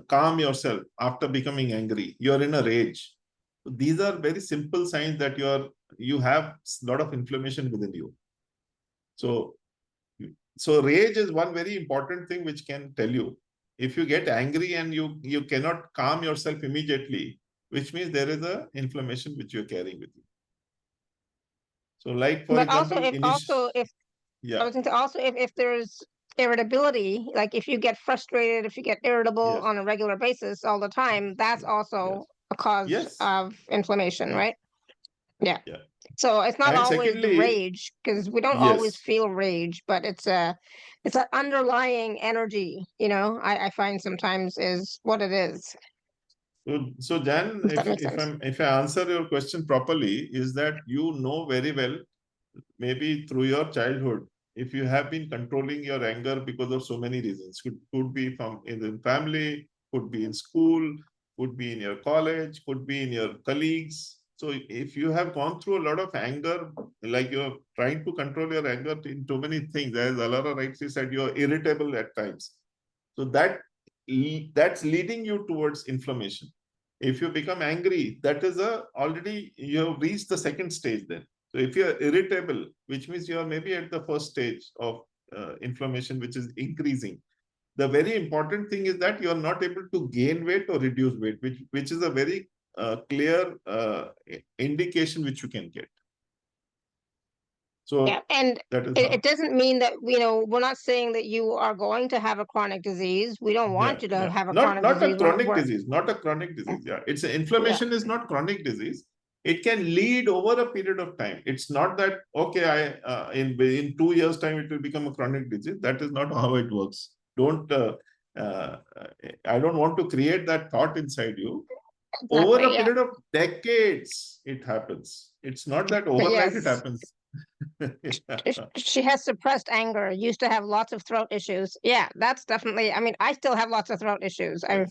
calm yourself after becoming angry. You're in a rage. These are very simple signs that you have a lot of inflammation within you. So rage is one very important thing which can tell you. If you get angry and you cannot calm yourself immediately, which means there is a inflammation which you're carrying with you. So, like for
But
example,
I was going to also if there's irritability, like if you get frustrated, if you get irritable
yes,
on a regular basis all the time, that's also a cause
yes,
of inflammation,
yes,
right? Yeah.
yeah.
So it's not
And
always the
secondly,
rage, because we don't always
yes.
feel rage, but it's an underlying energy, I find sometimes is what it is.
So Jan,
If that makes sense.
if I answer your question properly, is that you know very well, maybe through your childhood, if you have been controlling your anger because of so many reasons. Could be from in the family, could be in school, could be in your college, could be in your colleagues. So if you have gone through a lot of anger, like you're trying to control your anger in too many things, as Alara rightly said, you're irritable at times. So that's leading you towards inflammation. If you become angry, that is already you have reached the second stage then. So if you're irritable, which means you are maybe at the first stage of inflammation, which is increasing. The very important thing is that you are not able to gain weight or reduce weight, which is a very clear indication which you can get. So
yeah, and it doesn't mean that we're not saying that you are going to have a chronic disease. We don't want you to have a chronic disease.
Not a chronic disease, not a chronic disease. Yeah, it's inflammation is not chronic disease. It can lead over a period of time. It's not that okay, in 2 years' time it will become a chronic disease. That is not how it works. I don't want to create that thought inside you. Exactly, over a period of decades, it happens. It's not that overnight it happens.
She has suppressed anger, used to have lots of throat issues. Yeah, that's definitely, I still have lots of throat issues. I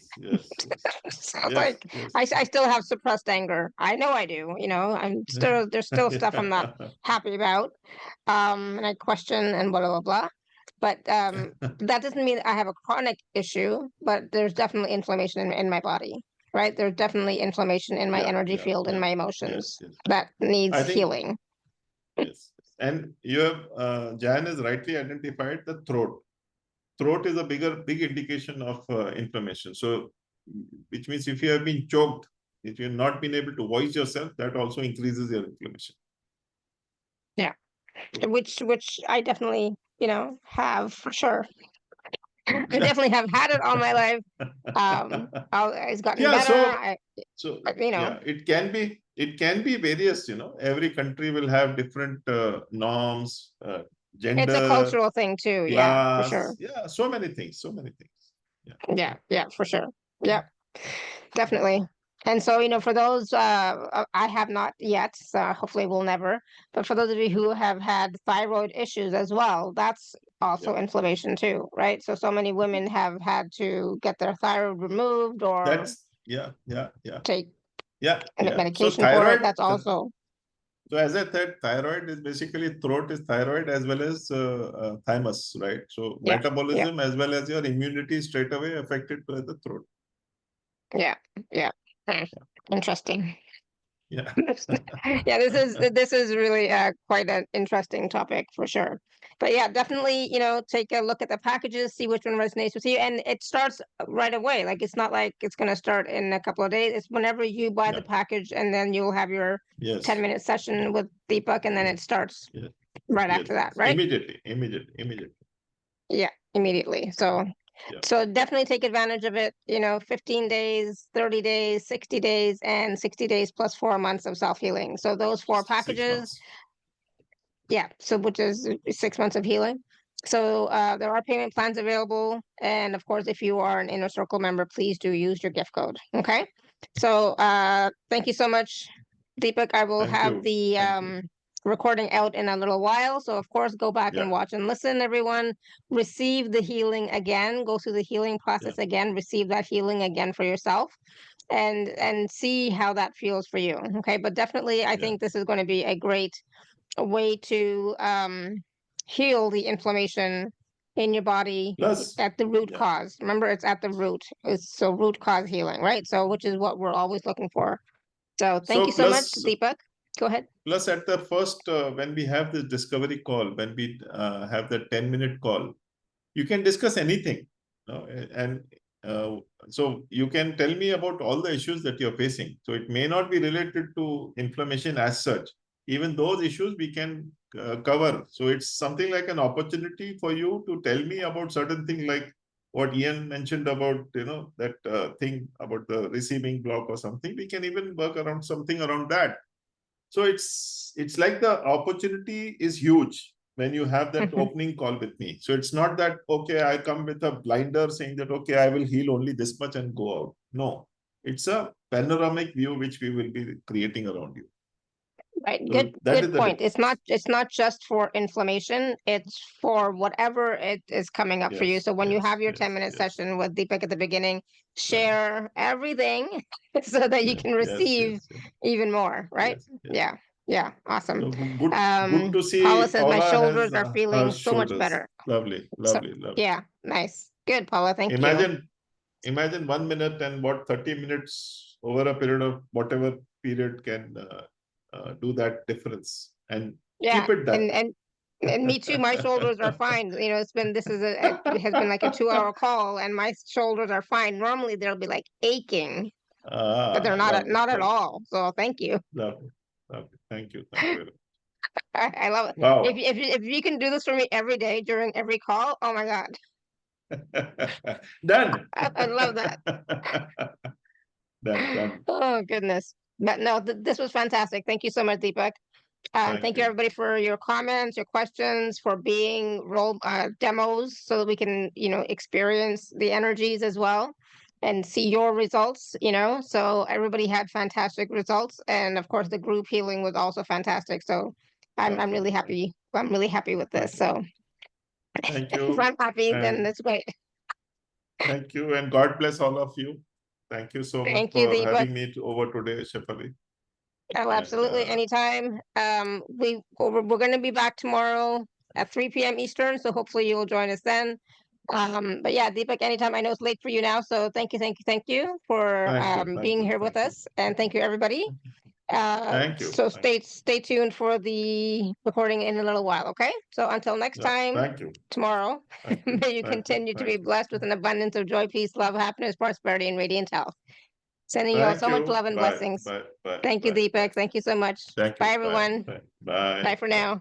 still have suppressed anger. I know I do, there's still stuff I'm not happy about. And I question and blah, blah, blah. But that doesn't mean I have a chronic issue, but there's definitely inflammation in my body, right? There's definitely inflammation in my energy field and my emotions that needs healing.
Yes. And you have, Jan has rightly identified the throat. Throat is a big indication of inflammation. So, which means if you have been choked, if you've not been able to voice yourself, that also increases your inflammation.
Yeah. Which I definitely, have for sure. I definitely have had it all my life. It's gotten better.
Yeah, it can be various, every country will have different norms, gender.
It's a cultural thing too.
Class,
yeah, for sure.
Yeah, so many things.
Yeah, for sure. Yeah, definitely. And so, for those, I have not yet, so hopefully we'll never, but for those of you who have had thyroid issues as well, that's also inflammation too, right? So many women have had to get their thyroid removed or take medication for it. That's also.
So as I said, thyroid is basically throat is thyroid as well as thymus, right? So metabolism as well as your immunity straight away affected by the throat.
Yeah. Interesting.
Yeah.
This is really quite an interesting topic for sure. But yeah, definitely, take a look at the packages, see which one resonates with you. And it starts right away. Like, it's not like it's going to start in a couple of days. It's whenever you buy the package, and then you'll have your 10-minute session with Deepakk, and then it starts right after that, right?
Immediately.
Yeah, immediately. So definitely take advantage of it, 15 days, 30 days, 60 days, and 60 days plus 4 months of self-healing. So those 4 packages, so which is 6 months of healing. So there are payment plans available. And of course, if you are an Inner Circle member, please do use your gift code. Okay. So thank you so much, Deepakk. I will have the recording out in a little while. So of course, go back and watch and listen, everyone. Receive the healing again, go through the healing process again, receive that healing again for yourself, and see how that feels for you. Okay. But definitely, I think this is going to be a great way to heal the inflammation in your body
Plus,
at the root
yeah.
cause. Remember, it's at the root. It's so root cause healing, right? So, which is what we're always looking for. So thank you so much, Deepakk. Go ahead.
Plus, at the first, when we have the discovery call, when we have the 10-minute call, you can discuss anything. And so you can tell me about all the issues that you're facing. So it may not be related to inflammation as such. Even those issues we can cover. So it's something like an opportunity for you to tell me about certain things, like what Ian mentioned about, that thing about the receiving block or something. We can even work around something around that. So it's like the opportunity is huge when you have that opening call with me. So it's not that, okay, I come with a blinder saying that, okay, I will heal only this much and go out. No, it's a panoramic view which we will be creating around you.
Right.
So
Good point. It's not just for inflammation. It's for whatever it is coming up for you. So when you have your 10-minute session with Deepakk at the beginning, share everything so that you can receive even more, right? Yeah. Yeah. Awesome.
So good to see.
Paula says my
Paula
shoulders
has,
are feeling so much
shoulders.
better.
Lovely.
So, yeah. Nice. Good, Paula. Thank you.
Imagine 1 minute and what 30 minutes over a period of whatever period can do that difference, and keep it that.
And me too. My shoulders are fine. It has been like a 2-hour call, and my shoulders are fine. Normally they'll be like aching, but they're not at all. So thank you.
Lovely. Thank you. Thank you very much.
I love it.
Wow.
If you can do this for me every day during every call, oh my God.
Done.
I love that.
Done.
Oh goodness. But no, this was fantastic. Thank you so much, Deepakk. Thank you everybody for your comments, your questions, for being role demos so that we can, experience the energies as well and see your results, So everybody had fantastic results. And of course the group healing was also fantastic. So I'm really happy. I'm really happy with this. So
thank you.
if I'm happy, then that's great.
Thank you, and God bless all of you. Thank you so much for having me over today, Shefali.
Oh, absolutely. Anytime. We're going to be back tomorrow at 3 p.m. Eastern, so hopefully you'll join us then. But yeah, Deepakk, anytime. I know it's late for you now, so thank you for being here with us, and thank you everybody.
Thank you.
So stay tuned for the recording in a little while. Okay. So until next time, tomorrow, may you continue to be blessed with an abundance of joy, peace, love, happiness, prosperity, and radiant health. Sending you all so much love and blessings. Thank you, Deepakk. Thank you so much. Bye, everyone.
Bye.
Bye for now.